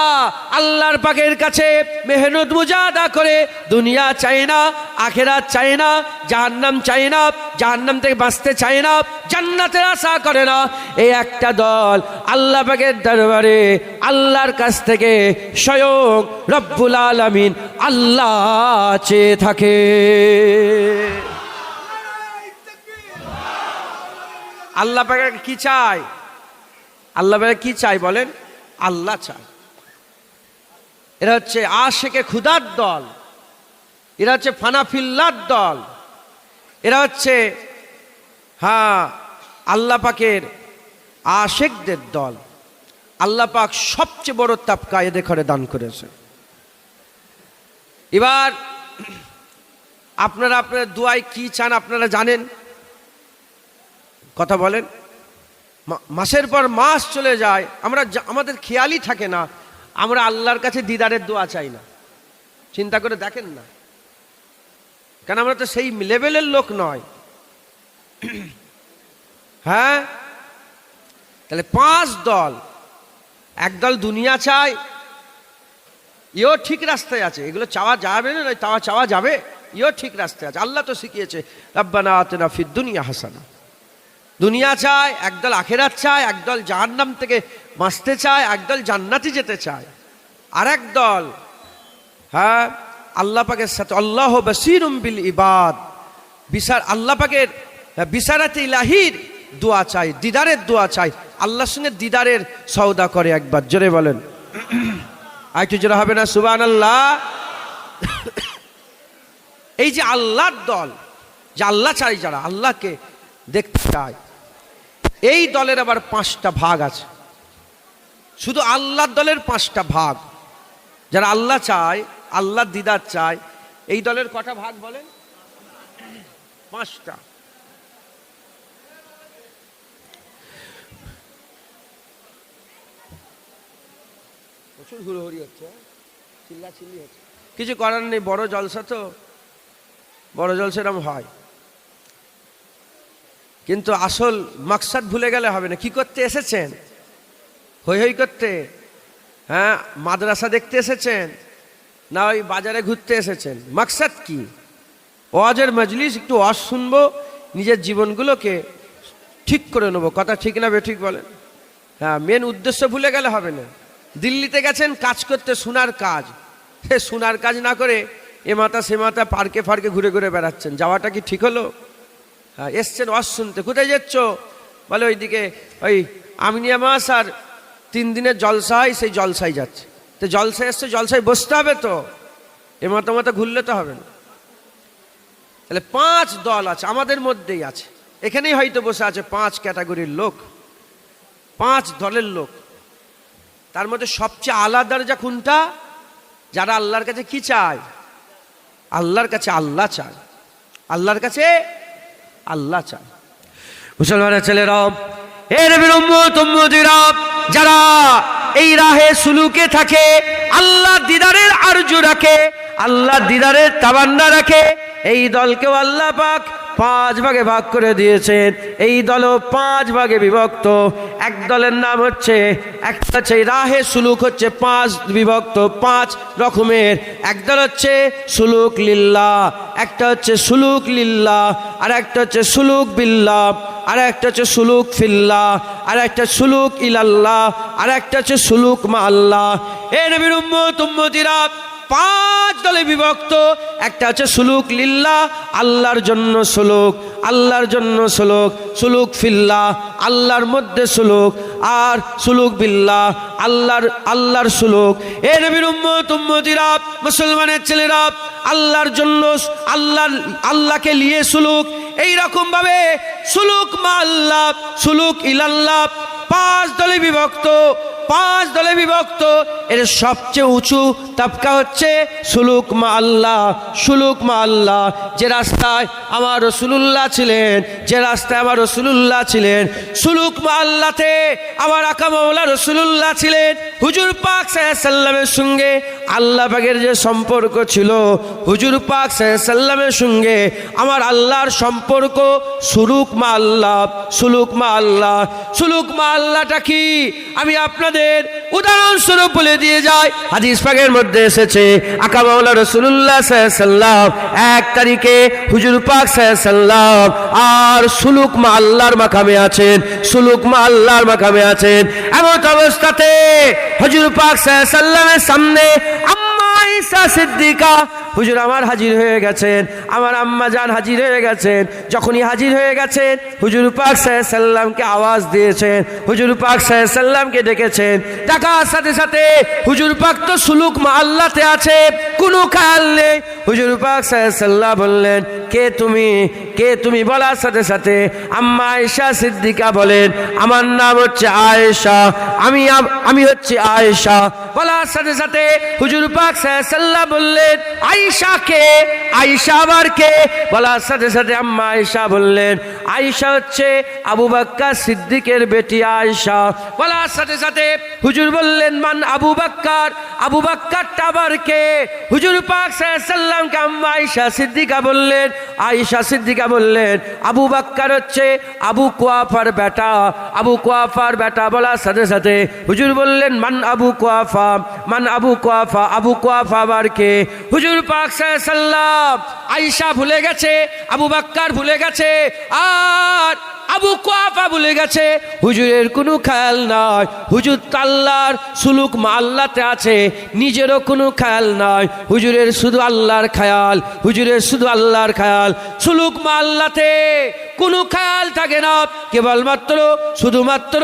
আল্লাহর পাকের কাছে মেহনত মুজাহাদা করে, দুনিয়া চায় না, আখিরাত চায় না, জাহান্নাম চায় না, জাহান্নাম থেকে বাঁচতে চায় না, জান্নাতের আশা করে না। এই একটা দল আল্লাহ পাকের দরবারে আল্লাহর কাছ থেকে স্বয়ং রব্বুল আলামিন আল্লাহ চেয়ে থাকে। আল্লাহ পাকের কি চাই? আল্লাহ পাকের কি চাই বলেন? আল্লাহ চায়। এরা হচ্ছে আশেকে খুদার দল, এরা হচ্ছে ফানাফিল্লার দল, এরা হচ্ছে আল্লাহ পাকের আশেকদের দল। আল্লাহ পাক সবচেয়ে বড় তাবকা এদের ঘরে দান করেছে। এবার আপনারা আপনার দোয়ায় কি চান আপনারা জানেন? কথা বলেন। মাসের পর মাস চলে যায়, আমাদের খেয়ালই থাকে না, আমরা আল্লাহর কাছে দিদারের দোয়া চাই না। চিন্তা করে দেখেন না, কেন আমরা তো সেই লেভেলের লোক নয়। হ্যাঁ, তাহলে 5 দল। একদল দুনিয়া চায়, এও ঠিক রাস্তায় আছে, এগুলো চাওয়া যাবে না, চাওয়া যাবে, এও ঠিক রাস্তায় আছে। আল্লাহ তো শিখিয়েছে রব্বানা আতিনা ফিদ দুনিয়া হাসানা। দুনিয়া চায়, একদল আখিরাত চায়, একদল জাহান্নাম থেকে বাঁচতে চায়, একদল জান্নাতে যেতে চায়, আর একদল আল্লাহ পাকের সাথে আল্লাহ বাসীরুম বিল ইবাদ, আল্লাহ পাকের বিসারাতে ইলাহির দোয়া চাই, দিদারের দোয়া চাই, আল্লাহর সঙ্গে দিদারের সওদা করে। একবার জোরে বলেন, আরেকটু জোরে হবে না সুবহানাল্লাহ? এই যে আল্লাহর দল, যে আল্লাহ চাই, যারা আল্লাহকে দেখতে চায়, এই দলের আবার 5টা ভাগ আছে। শুধু আল্লাহর দলের 5টা ভাগ। যারা আল্লাহ চায়, আল্লাহ দিদার চায়, এই দলের কটা ভাগ বলেন? 5টা। প্রচুর হুড়োহুড়ি হচ্ছে, চিল্লাচিল্লি হচ্ছে, কিছু করার নেই, বড় জলসা তো, বড় জলসা এরকম হয়। কিন্তু আসল মাকসাদ ভুলে গেলে হবে না। কি করতে এসেছেন? হই হই করতে? হ্যাঁ, মাদ্রাসা দেখতে এসেছেন না ওই বাজারে ঘুরতে এসেছেন? মাকসাদ কি? ওয়াজের মজলিস, একটু ওয়াজ শুনবো, নিজের জীবনগুলোকে ঠিক করে নেবো। কথা ঠিক না বেঠিক বলেন? হ্যাঁ, মেন উদ্দেশ্য ভুলে গেলে হবে না। দিল্লিতে গেছেন কাজ করতে, শোনার কাজ, সে শোনার কাজ না করে এ মাথা সে মাথা পার্কে ফার্কে ঘুরে ঘুরে বেড়াচ্ছেন, যাওয়াটা কি ঠিক হলো? হ্যাঁ, এসছেন ওয়াজ শুনতে। কোথায় যাচ্ছ? বলে ওইদিকে ওই আমিনিয়া মাস আর 3 দিনের জলসা হয়, সেই জলসায় যাচ্ছে। তো জলসায় এসছে, জলসায় বসতে হবে তো, এ মাথা মাথা ঘুরলে তো হবে না। তাহলে 5 দল আছে, আমাদের মধ্যেই আছে, এখানেই হয়তো বসে আছে 5 ক্যাটাগরির লোক, 5 দলের লোক। তার মধ্যে সবচেয়ে আলাদা দরজা কোনটা? যারা আল্লাহর কাছে কি চায়? আল্লাহর কাছে আল্লাহ চায়, আল্লাহর কাছে আল্লাহ চায়। মুসলমানের ছেলেরা, এ নবীর উম্মত উম্মতিরা, যারা এই রাহে সুলুকে থাকে, আল্লাহ দিদারের আরজু রাখে, আল্লাহ দিদারের তামান্না রাখে, এই দলকেও আল্লাহ পাক 5 ভাগে ভাগ করে দিয়েছেন। এই দলও 5 ভাগে বিভক্ত। এক দলের নাম হচ্ছে, একটা হচ্ছে রাহে সুলুক, হচ্ছে 5 বিভক্ত, 5 রকমের। একদল হচ্ছে সুলুক লিল্লাহ, একটা হচ্ছে সুলুক লিল্লাহ, আর একটা হচ্ছে সুলুক বিল্লাহ, আর একটা হচ্ছে সুলুক ফিল্লাহ, আর একটা সুলুক ইলাল্লাহ, আর একটা হচ্ছে সুলুক মা আল্লাহ। এ নবীর উম্মত উম্মতিরা, 5 দলে বিভক্ত। একটা হচ্ছে সুলুক লিল্লাহ, আল্লাহর জন্য সুলুক, আল্লাহর জন্য সুলুক, সুলুক ফিল্লাহ, আল্লাহর মধ্যে সুলুক, আর সুলুক বিল্লাহ, আল্লাহর সুলুক। এ নবীর উম্মত উম্মতিরা, মুসলমানের ছেলেরা, আল্লাহর জন্য, আল্লাহকে নিয়ে সুলুক, এই রকম ভাবে সুলুক মা আল্লাহ, সুলুক ইলাল্লাহ, 5 দলে বিভক্ত। 5 দলে বিভক্ত। এর সবচেয়ে উঁচু তাবকা হচ্ছে সুলুক মা আল্লাহ, সুলুক মা আল্লাহ। যে রাস্তায় আমার রাসূলুল্লাহ ছিলেন, যে রাস্তায় আমার রাসূলুল্লাহ ছিলেন, সুলুক মা আল্লাহতে আমার আকা মাওলা রাসূলুল্লাহ ছিলেন। হুজুর পাক সাল্লাল্লাহু আলাইহি সাল্লামের সঙ্গে আল্লাহ পাকের যে সম্পর্ক ছিল, হুজুর পাক সাল্লাল্লাহু আলাইহি সাল্লামের সঙ্গে আমার আল্লাহর সম্পর্ক সুলুক মা আল্লাহ, সুলুক মা আল্লাহ। সুলুক মা আল্লাহটা কি? আমি আপনাদের উদাহরণস্বরূপ বলে দিয়ে যাই। হাদিস পাকের মধ্যে এসেছে, আকা মাওলা রাসূলুল্লাহ সাল্লাল্লাহু আলাইহি সাল্লাম 1 তারিখে হুজুর পাক সাল্লাল্লাহু আলাইহি সাল্লাম আর সুলুক মা আল্লাহর মাকামে আছেন, সুলুক মা আল্লাহর মাকামে আছেন। এমন অবস্থাতে হুজুর পাক সাল্লাল্লাহু আলাইহি সাল্লামের সামনে আম্মা আয়েশা সিদ্দিকা হুজুর আমার হাজির হয়ে গেছেন, আমার আম্মা জান হাজির হয়ে গেছেন। যখনই হাজির হয়ে গেছেন হুজুর পাক সাল্লাল্লাহু আলাইহি সাল্লামকে আওয়াজ দিয়েছেন, হুজুর পাক সাল্লাল্লাহু আলাইহি সাল্লামকে ডেকেছেন। ডাকার সাথে সাথে হুজুর পাক তো সুলুক মাল্লাতে আছে, কোনো খেয়াল নেই। হুজুর পাক সাল্লাল্লাহু আলাইহি সাল্লাম বললেন, কে তুমি, কে তুমি? বলার সাথে সাথে আম্মা আয়েশা সিদ্দিকা বলেন, আমার নাম হচ্ছে আয়েশা, আমি হচ্ছে আয়েশা। বলার সাথে সাথে হুজুর পাক সাল্লাল্লাহু আলাইহি সাল্লাম বললেন, আয়েশা কে? আয়েশা আবার কে? বলার সাথে সাথে আম্মা আয়েশা বললেন, আয়েশা হচ্ছে আবু বকর সিদ্দিকের বেটি আয়েশা। বলার সাথে সাথে হুজুর বললেন, মান আবু বকর? আবু বকরটা আবার কে? হুজুর পাক সাল্লাল্লাহু আলাইহি সাল্লামকে আম্মা আয়েশা সিদ্দিকা বললেন, আয়েশা সিদ্দিকা বললেন, আবু বকর হচ্ছে আবু কুয়াফার বেটা, আবু কুয়াফার বেটা। বলার সাথে সাথে হুজুর বললেন, মান আবু কুয়াফা? মান আবু কুয়াফা? আবু কুয়াফা আবার কে? হুজুর পাক সাল্লাল্লাহু আলাইহি সাল্লাম আয়েশা ভুলে গেছে, আবু বকর ভুলে গেছে, আর আবু কুয়াফা ভুলে গেছে। হুজুরের কোনো খেয়াল নাই, হুজুর আল্লাহর সুলুক মাল্লাতে আছে, নিজেরও কোনো খেয়াল নাই। হুজুরের শুধু আল্লাহর খেয়াল, হুজুরের শুধু আল্লাহর খেয়াল। সুলুক মাল্লাতে কোনো খেয়াল থাকে না, কেবলমাত্র শুধুমাত্র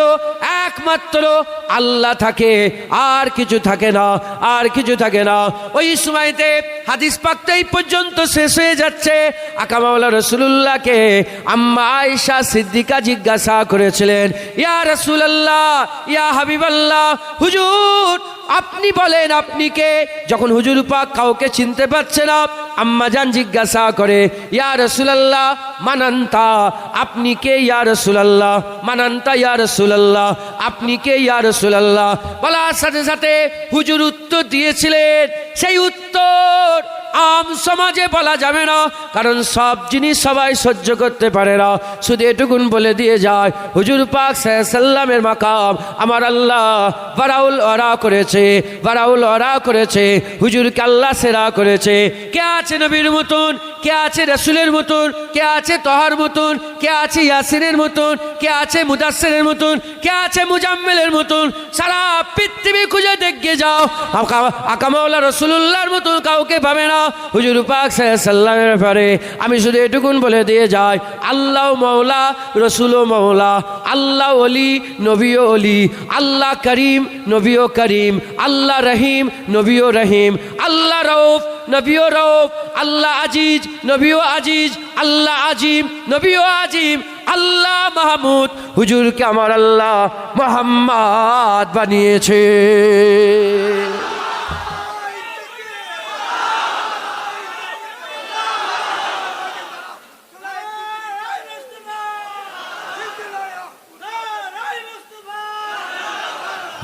একমাত্র আল্লাহ থাকে, আর কিছু থাকে না, আর কিছু থাকে না। ওই সময়তে হাদিস পাকটা এই পর্যন্ত শেষ হয়ে যাচ্ছে। আকা মাওলা রাসূলুল্লাহকে আম্মা আয়েশা সিদ্দিকা জিজ্ঞাসা করেছিলেন, ইয়া রাসূলুল্লাহ, ইয়া হাবিবাল্লাহ, হুজুর আপনি বলেন আপনি কে? যখন হুজুর পাক কাউকে চিনতে পারছে না, আম্মা জান জিজ্ঞাসা করে, ইয়া রাসূলুল্লাহ মানান্তা? আপনি কে ইয়া রাসূলুল্লাহ? মানান্তা ইয়া রাসূলুল্লাহ? আপনি কে ইয়া রাসূলুল্লাহ? বলার সাথে সাথে হুজুর উত্তর দিয়েছিলেন, সেই উত্তর আম সমাজে বলা যাবে না, কারণ সব জিনিস সবাই সহ্য করতে পারে না। শুধু এটুকুন বলে দিয়ে যায়, হুজুর পাক সাল্লাল্লাহু আলাইহি সাল্লামের মাকাম আমার আল্লাহ বারাউল ওরা করেছে, বারাউল ওরা করেছে। হুজুরকে আল্লাহ সেরা করেছে। কে আছে নবীর মতন? কে আছে রাসূলের মতন? কে আছে তহার মতন? কে আছে ইয়াসিনের মতন? কে আছে মুদাসসিরের মতন? কে আছে মুজাম্মিলের মতন? সারা পৃথিবী খুঁজে দেখে যাও, আকা মাওলা রাসূলুল্লাহর মতন কাউকে পাবে না। হুজুর পাক সাল্লাল্লাহু আলাইহি সাল্লামের ব্যাপারে আমি শুধু এটুকুন বলে দিয়ে যাই, আল্লাহ মাওলা, রসুলও মাওলা, আল্লাহ ওলি, নবীও ওলি, আল্লাহ করিম, নবীও করিম, আল্লাহ রহিম, নবীও রহিম, আল্লাহ রউফ, নবীও রউফ, আল্লাহ আজিজ, নবীও আজিজ, আল্লাহ আজিম, নবীও আজিম, আল্লাহ মাহমুদ, হুজুরকে আমার আল্লাহ মুহাম্মদ বানিয়েছে।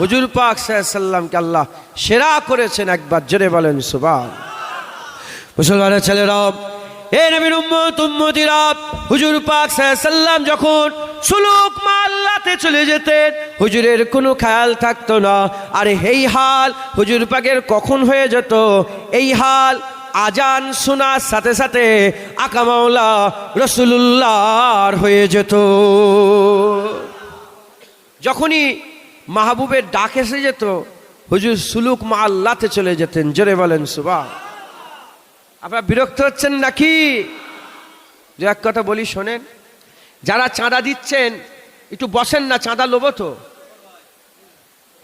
হুজুর পাক সাল্লাল্লাহু আলাইহি সাল্লামকে আল্লাহ সেরা করেছেন। একবার জোরে বলেন সুবহান। মুসলমানের ছেলেরা, এ নবীর উম্মত উম্মতিরা, হুজুর পাক সাল্লাল্লাহু আলাইহি সাল্লাম যখন সুলুক মাল্লাতে চলে যেতেন, হুজুরের কোনো খেয়াল থাকতো না। আর এই হাল হুজুর পাকের কখন হয়ে যেত? এই হাল আজান শোনার সাথে সাথে আকা মাওলা রাসূলুল্লাহর হয়ে যেত। যখনই মাহবুবের ডাক এসে যেত, হুজুর সুলুক মাল্লাতে চলে যেতেন। জোরে বলেন সুবহান। আপনারা বিরক্ত হচ্ছেন নাকি? যে এক কথা বলি শোনেন, যারা চাঁদা দিচ্ছেন একটু বসেন না, চাঁদা লোবো তো।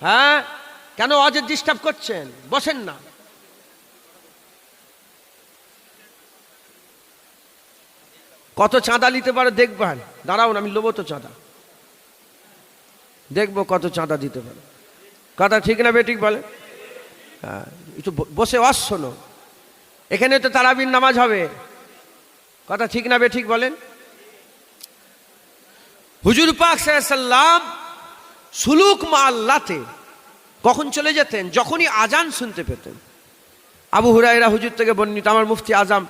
হ্যাঁ, কেন অযথা ডিস্টার্ব করছেন? বসেন না। কত চাঁদা নিতে পারে দেখবেন, দাঁড়াও না, আমি লোবো তো চাঁদা, দেখবো কত চাঁদা দিতে পারে। কথা ঠিক না বেঠিক বলে? হ্যাঁ, একটু বসে ওয়াজ শোনো। এখানে তো তারাবির নামাজ হবে। কথা ঠিক না বেঠিক বলেন? হুজুর পাক সাল্লাল্লাহু আলাইহি সাল্লাম সুলুক মাল্লাতে কখন চলে যেতেন? যখনই আজান শুনতে পেতেন। আবু হুরায়রা হুজুর থেকে বর্ণিত, আমার মুফতি আজম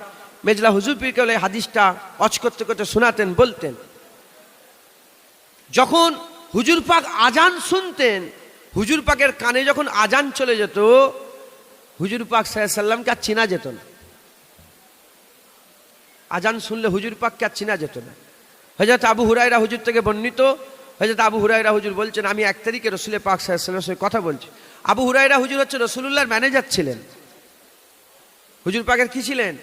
মেজলা হুজুর পীরকে এই হাদিসটা ওয়াজ করতে করতে শোনাতেন, বলতেন, যখন হুজুর পাক আজান শুনতেন, হুজুর পাকের কানে যখন আজান চলে যেত, হুজুর পাক সাল্লাল্লাহু আলাইহি সাল্লামকে আর চেনা যেত না। আজান শুনলে হুজুর পাককে আর চেনা যেত না। হযরত আবু হুরায়রা হুজুর থেকে বর্ণিত, হযরত আবু হুরায়রা হুজুর বলছেন, আমি 1 তারিখে রাসূল পাক সাল্লাল্লাহু আলাইহি ওয়াসাল্লামের সঙ্গে কথা বলছি। আবু হুরায়রা হুজুর হচ্ছে রাসূলুল্লাহর ম্যানেজার ছিলেন। হুজুর পাকের কি ছিলেন?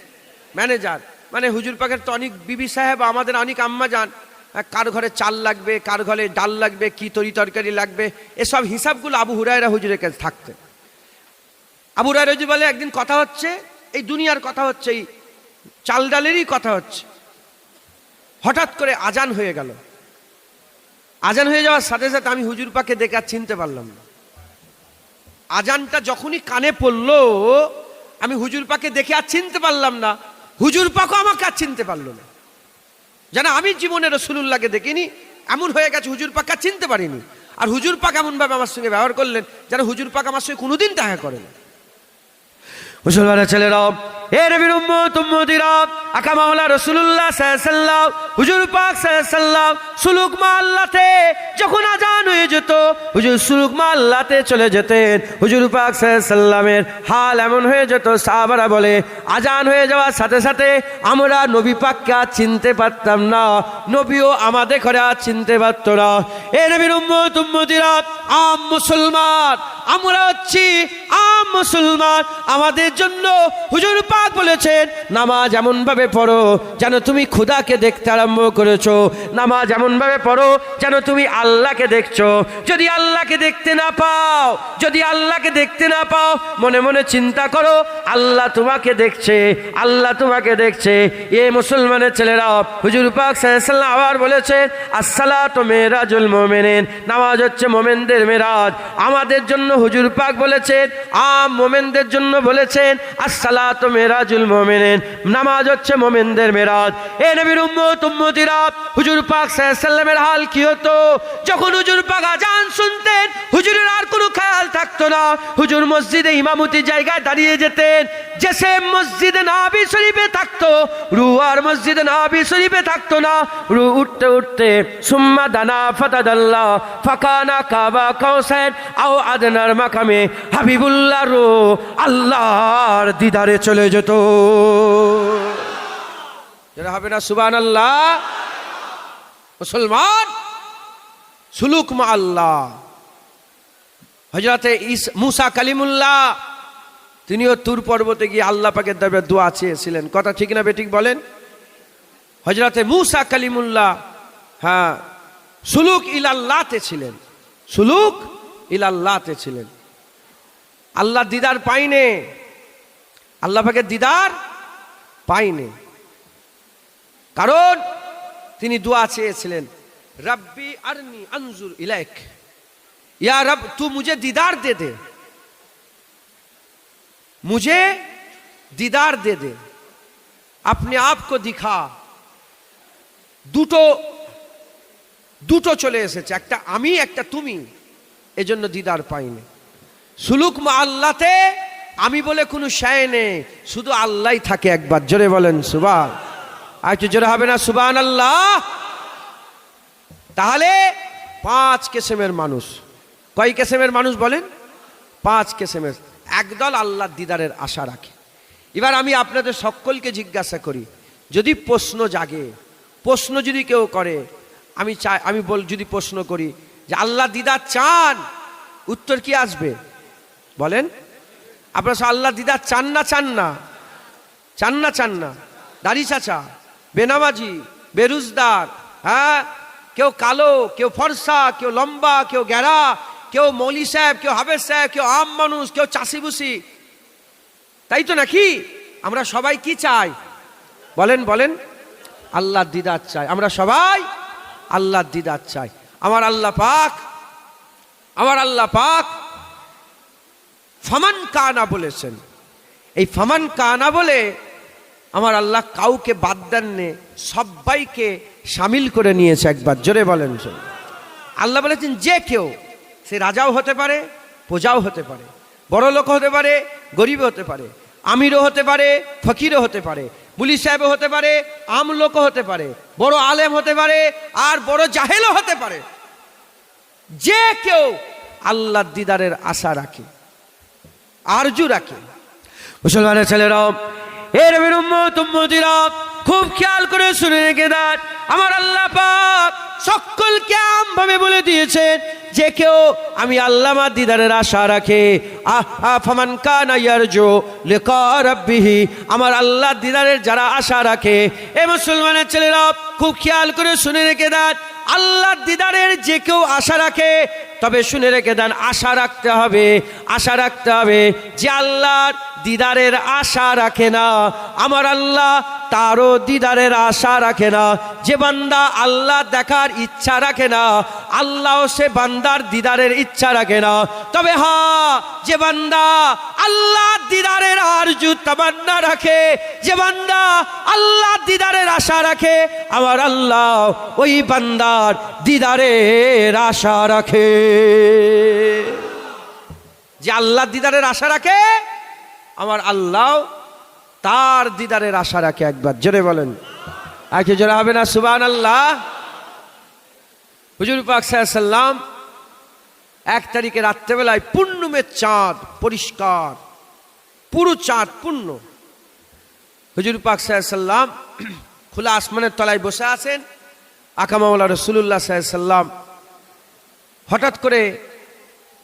ম্যানেজার। মানে হুজুর পাকের তো অনেক বিবি সাহেব, আমাদের অনেক আম্মা যান, কার ঘরে চাল লাগবে, কার ঘরে ডাল লাগবে, কি তরকারি লাগবে, এসব হিসাবগুলো আবু হুরায়রা হুজুরের কাছে থাকতেন। আবু হুরায়রা হুজুর বলে, একদিন কথা হচ্ছে, এই দুনিয়ার কথা হচ্ছে, এই চাল ডালেরই কথা হচ্ছে, হঠাৎ করে আজান হয়ে গেল। আজান হয়ে যাওয়ার সাথে সাথে আমি হুজুর পাকে দেখে আর চিনতে পারলাম না। আজানটা যখনই কানে পড়লো, আমি হুজুর পাকে দেখে আর চিনতে পারলাম না, হুজুর পাকও আমাকে আর চিনতে পারলো না। যেন আমি জীবনে রাসূলুল্লাহকে দেখিনি, এমন হয়ে গেছে হুজুর পাক আর চিনতে পারিনি। আর হুজুর পাক এমনভাবে আমার সঙ্গে ব্যবহার করলেন যেন হুজুর পাক আমার সঙ্গে কোনোদিন দেখা করেন। মুসলমানের ছেলেরা, এ নবীর উম্মত উম্মতিরা, আকা মাওলা রাসূলুল্লাহ সাল্লাল্লাহু আলাইহি ওয়াসাল্লাম, হুজুর পাক সাল্লাল্লাহু আলাইহি ওয়াসাল্লাম সুলুক মাল্লাতে যখন আজান হয়ে যেত, হুজুর সুলুক মাল্লাতে চলে যেতেন। হুজুর পাক সাল্লাল্লাহু আলাইহি ওয়াসাল্লামের হাল এমন হয়ে যেত, সাহাবারা বলে আজান হয়ে যাওয়ার সাথে সাথে আমরা নবী পাককে আর চিনতে পারতাম না, নবীও আমাদের ঘরে আর চিনতে পারত না। এ নবীর উম্মত উম্মতিরা, আম মুসলমান আমরা হচ্ছি, আম মুসলমান। আমাদের জন্য হুজুর পাক বলেছেন, নামাজ এমন ভাবে পড়ো যেন তুমি খোদাকে দেখতে আরম্ভ করেছো, নামাজ এমন ভাবে পড়ো যেন তুমি আল্লাহকে দেখছো। যদি আল্লাহকে দেখতে না পাও, যদি আল্লাহকে দেখতে না পাও, মনে মনে চিন্তা করো আল্লাহ তোমাকে দেখছে, আল্লাহ তোমাকে দেখছে। এ মুসলমানের ছেলেরা, হুজুর পাক সাল্লাল্লাহু আলাইহি ওয়াসাল্লাম আবার বলেছেন, আসসালাতু মিরাজুল মুমিনিন, নামাজ হচ্ছে মুমিনদের মিরাজ। আমাদের জন্য হুজুর পাক বলেছেন, আম মুমিনদের জন্য বলেছেন, আসসালাতু মিরাজুল মুমিনিন, নামাজ হচ্ছে মুমিনদের মিরাজ। এ নবীর উম্মত উম্মতিরা, হুজুর পাক সাল্লাল্লাহু আলাইহি ওয়াসাল্লামের হাল কি হতো? যখন হুজুর পাক আজান শুনতেন, হুজুরের আর কোনো খেয়াল থাকতো না, হুজুর মসজিদে ইমামতি জায়গায় দাঁড়িয়ে যেতেন। যে সে মসজিদে নববী শরীফে থাকতো, রু আর মসজিদে নববী শরীফে থাকতো না। রু উঠতে উঠতে সুম্মা দানা ফাতাদাল্লাহ ফাকানা কাবা কাউসাইন আও আদনার মাকামে হাবিবুল্লাহ রু আল্লাহর দিদারে চলে যেত। যেটা হবে না সুবহানাল্লাহ। মুসলমান সুলুক মা আল্লাহ। হযরতে মুসা কালিমুল্লাহ তিনিও তুর পর্বতে গিয়ে আল্লাহ পাকের দরবারে দোয়া চেয়েছিলেন, কথা ঠিক না বেঠিক বলেন? হযরতে মুসা কালিমুল্লাহ, হ্যাঁ, সুলুক ইলাল্লাহতে ছিলেন, সুলুক ইলাল্লাহতে ছিলেন। আল্লাহ দিদার পাইনে, আল্লাহ পাকের দিদার পাইনে, কারণ তিনি দোয়া চেয়েছিলেন, রব্বি আরনি আনজুর ইলাইক, या रब तू मुझे दीदार दे दे, मुझे दीदार दे दे, अपने आप को दिखा। দুটো দুটো চলে এসেছে, একটা আমি একটা তুমি, এজন্য দিদার পাইনি। সুলুক মা আল্লাহতে আমি বলে কোনো শায় নেই, শুধু আল্লাহই থাকে। একবার জোরে বলেন সুবহান। আর একটু জোরে হবে না সুবহানাল্লাহ? তাহলে 5 কিসমের মানুষ, কয় কিসমের মানুষ বলেন? 5 কিসমের। একদল আল্লাহর দিদারের আশা রাখে। এবার আমি আপনাদের সকলকে জিজ্ঞাসা করি, যদি প্রশ্ন জাগে, প্রশ্ন যদি কেউ করে, আমি চাই, আমি যদি প্রশ্ন করি যে আল্লাহ দিদার চান, উত্তর কি আসবে বলেন? আপনারা সব আল্লাহ দিদার চান না? চান না? চান না? চান না? দাড়ি চাচা, বেনামাজি, বেরুজদার, হ্যাঁ, কেউ কালো, কেউ ফর্সা, কেউ লম্বা, কেউ গেরা, কেউ মৌলী সাহেব, কেউ হাফেজ সাহেব, কেউ আম মানুষ, কেউ চাষিবুসি, তাই তো নাকি? আমরা সবাই কি চাই বলেন? বলেন, আল্লাহর দিদার চাই। আমরা সবাই আল্লাহর দিদার চাই। আমার আল্লাহ পাক, আমার আল্লাহ পাক ফামান কানা বলেছেন। এই ফামান কানা বলে আমার আল্লাহ কাউকে বাদ দেননি, সবাইকে শামিল করে নিয়েছে। একবার জোরে বলেন। আল্লাহ বলেছেন যে কেউ, সে রাজাও হতে পারে, প্রজাও হতে পারে, বড় লোক হতে পারে, গরিবও হতে পারে, আমিরও হতে পারে, ফকিরও হতে পারে, পুলিশ সাহেবও হতে পারে, আম লোকও হতে পারে, বড় আলেম হতে পারে, আর বড় জাহেলও হতে পারে। যে কেউ আল্লাহর দিদারের আশা রাখে, আরজু রাখে। মুসলমানের ছেলেরা, এর নবীর উম্মত উম্মতিরা, খুব খেয়াল করে শুনে রেখে দেন, আমার আল্লাহ পাক সকলকে আমভাবে বলে দিয়েছেন যে কেউ আমি আল্লাহ আমার দিদারের আশা রাখে, ফামান কানা ইয়ারজু লিকা রাব্বিহি, আমার আল্লাহ দিদারের যারা আশা রাখে, এ মুসলমানের ছেলেরা খুব খেয়াল করে শুনে রেখে দেন, আল্লাহ দিদারের যে কেউ আশা রাখে, তবে শুনে রেখে দেন আশা রাখতে হবে, আশা রাখতে হবে। যে আল্লাহর দিদারের আশা রাখে না, আমার আল্লাহ তারও দিদারের আশা রাখে না। যে বান্দা আল্লাহ দেখার ইচ্ছা রাখে না, আল্লাহ সে বান্দার দিদারের ইচ্ছা রাখে না। তবে হ্যাঁ, যে বান্দা আল্লাহ দিদারের আরজু তামান্না রাখে, যে বান্দা আল্লাহ দিদারের আশা রাখে, আমার আল্লাহ ওই বান্দার দিদারের আশা রাখে। যে আল্লাহ দিদারের আশা রাখে, আমার আল্লাহ তার দিদারের আশা রাখে। একবার জোরে বলেন, আগে জোরে হবে না সুবহানাল্লাহ। হুজুর পাক সাল্লাল্লাহু আলাইহি সাল্লাম 1 তারিখে রাত্রেবেলায় পূর্ণিমের চাঁদ, পরিষ্কার পুরো চাঁদ পূর্ণ, হুজুর পাক সাল্লাল্লাহু আলাইহি সাল্লাম খোলা আসমানের তলায় বসে আছেন। আকা মাওলা রাসূলুল্লাহ সাল্লাল্লাহু আলাইহি সাল্লাম হঠাৎ করে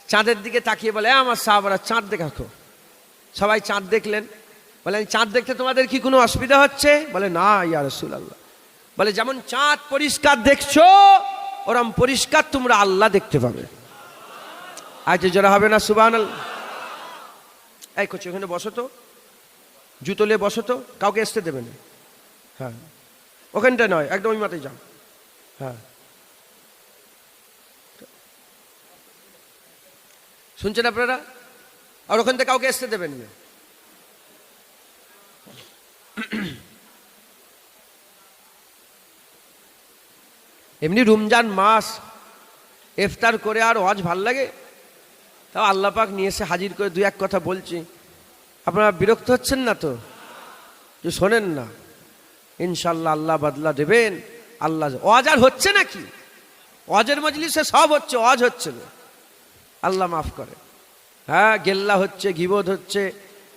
চাঁদের দিকে তাকিয়ে বলে, আমার সাহাবারা চাঁদ দেখাতো। সবাই চাঁদ দেখলেন, বলে চাঁদ দেখতে তোমাদের কি কোনো অসুবিধা হচ্ছে? বলে না ইয়া রাসূলুল্লাহ। বলে যেমন চাঁদ পরিষ্কার দেখছো, ওরম পরিষ্কার তোমরা আল্লাহ দেখতে পাবে। আজ যারা হবে না সুবহানাল্লাহ। এই কোচ ওখানে বসো তো, জুতো নিয়ে বসো তো, কাউকে আসতে দেবে না। হ্যাঁ, ওখানটা নয়, একদম ওই মাথায় যাও। হ্যাঁ, শুনছেন আপনারা? আর ওখান থেকে কাউকে আসতে দেবেন না। এমনি রমজান মাস ইফতার করে আর ওয়াজ ভাল লাগে, তাও আল্লাহ পাক নিয়ে এসে হাজির করে 2-1 কথা বলছি। আপনারা বিরক্ত হচ্ছেন না তো? যে শোনেন না, ইনশাল্লাহ আল্লাহ বদলা দেবেন। আল্লাহ ওয়াজ আর হচ্ছে নাকি? ওয়াজের মজলিসে সব হচ্ছে, ওয়াজ হচ্ছে না। আল্লাহ মাফ করে। হ্যাঁ, গেল্লা হচ্ছে, গীবত হচ্ছে,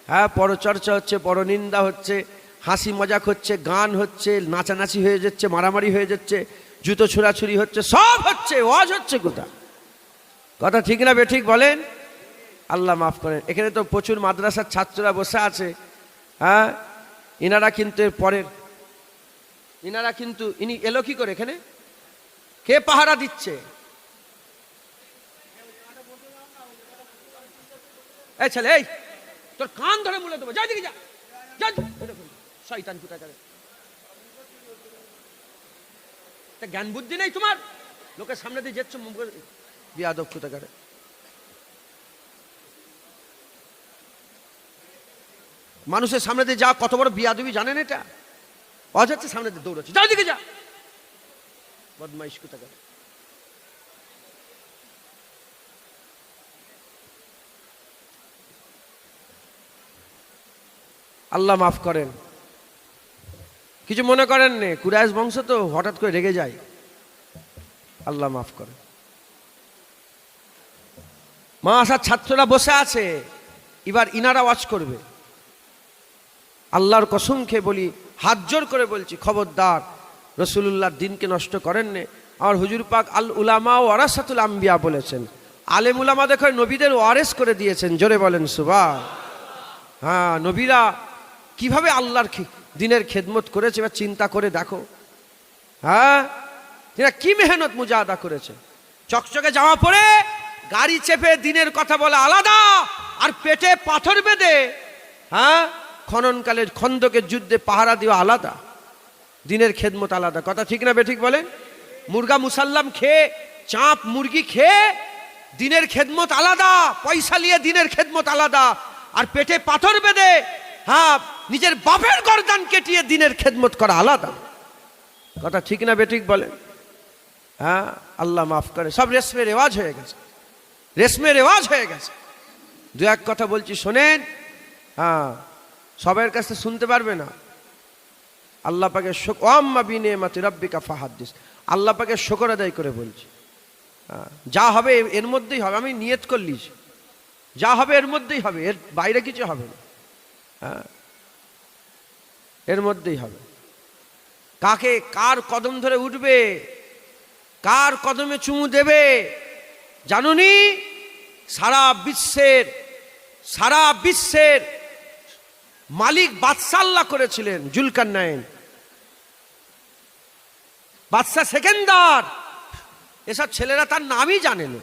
হ্যাঁ পরচর্চা হচ্ছে, পরনিন্দা হচ্ছে, হাসি মজাক হচ্ছে, গান হচ্ছে, নাচানাচি হয়ে যাচ্ছে, মারামারি হয়ে যাচ্ছে, জুতো ছুড়াছুরি হচ্ছে, সব হচ্ছে। ওয়াজ হচ্ছে কোথায়? কথা ঠিক না বেঠিক বলেন? আল্লাহ মাফ করেন। এখানে তো প্রচুর মাদ্রাসার ছাত্ররা বসে আছে। হ্যাঁ, ইনারা কিন্তু এর পরের, ইনারা কিন্তু ইনি এলো কি করে এখানে? কে পাহারা দিচ্ছে? এই ছেলে, এই তোর কান ধরে মুলে দেবো, যা দিকে যা, শয়তান কোথাকার। জ্ঞান বুদ্ধি নেই তোমার? লোকের সামনে দিয়ে যাচ্ছ, বিয়াদব কোথাকার। মানুষের সামনে দিয়ে যা কত বড় বিয়াদবি জানেন এটা? অজাচ্ছে সামনে দিয়ে দৌড়াচ্ছে, যা দিকে যা, বদমাইশ কোথাকার। আল্লাহ মাফ করেন। কিছু মনে করেন নে, কুরাইশ বংশ তো হঠাৎ করে রেগে যায়। আল্লাহ মাফ করেন। মা আসার ছাত্ররা বসে আছে, এবার ইনারা ওয়াজ করবে। আল্লাহর কসম খেয়ে বলি, হাত জোর করে বলছি, খবরদার রাসূলুল্লাহর দিনকে নষ্ট করেন নে। আমার হুজুর পাক আল উলামা ওয়ারাসাতুল আম্বিয়া বলেছেন, আলেম উলামা দেখো নবীদের ওয়ারেস করে দিয়েছেন। জোরে বলেন সুবহান। হ্যাঁ, নবীরা কিভাবে আল্লাহর দিনের খেদমত করেছে, এবার চিন্তা করে দেখো। হ্যাঁ, এরা কি মেহনত মুজাহাদা করেছে। চকচকে জামা পরে গাড়ি চেপে দিনের কথা বলা আলাদা, আর পেটে পাথর বেঁধে হ্যাঁ খননকালের খন্দকের যুদ্ধে পাহারা দেওয়া আলাদা, দিনের খেদমত আলাদা। কথা ঠিক না বেঠিক বলেন? মুরগা মুসাল্লাম খেয়ে, চাপ মুরগি খেয়ে দিনের খেদমত আলাদা, পয়সা নিয়ে দিনের খেদমত আলাদা, আর পেটে পাথর বেঁধে হ্যাঁ নিজের বাপের গর্দান কেটিয়ে দিনের খেদমত করা আলাদা। কথা ঠিক না বেঠিক বলেন? হ্যাঁ, আল্লাহ মাফ করে। সব রেশমে রেওয়াজ হয়ে গেছে, রেশমে রেওয়াজ হয়ে গেছে। 2-1 কথা বলছি শোনেন। হ্যাঁ, সবার কাছে শুনতে পারবে না। আল্লাহ পাকের ওয়াম্মা বিনিয়ামাতি রাব্বিকা ফাহাদ্দিস, আল্লাহ পাকের শুকর আদায় করে বলছি। যা হবে এর মধ্যেই হবে, আমি নিয়ত করলিস, যা হবে এর মধ্যেই হবে, এর বাইরে কিছু হবে না। হ্যাঁ, এর মধ্যেই হবে। কাকে কার কদম ধরে উঠবে, কার কদমে চুমু দেবে, জানুনি সারা বিশ্বের মালিক বাদশাহ আল্লাহ করেছিলেন জুলকারনাইন, বাদশাহ সেকেন্দার। এসব ছেলেরা তার নামই জানে না,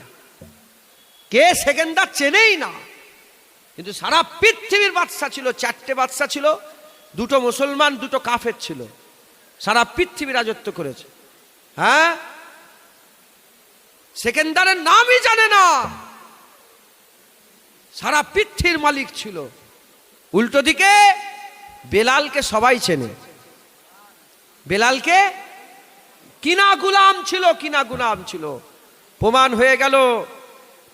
কে সেকেন্দার চেনেই না। কিন্তু সারা পৃথিবীর বাদশাহ ছিল, 4টে বাদশাহ ছিল, 2টো মুসলমান 2টো কাফের ছিল, সারা পৃথিবী রাজত্ব করেছে। হ্যাঁ, সেকেন্দারের নামই জানে না, সারা পৃথিবীর মালিক ছিল। উল্টো দিকে বেলালকে সবাই চেনে, বেলালকে কিনা গুলাম ছিল। প্রমাণ হয়ে গেল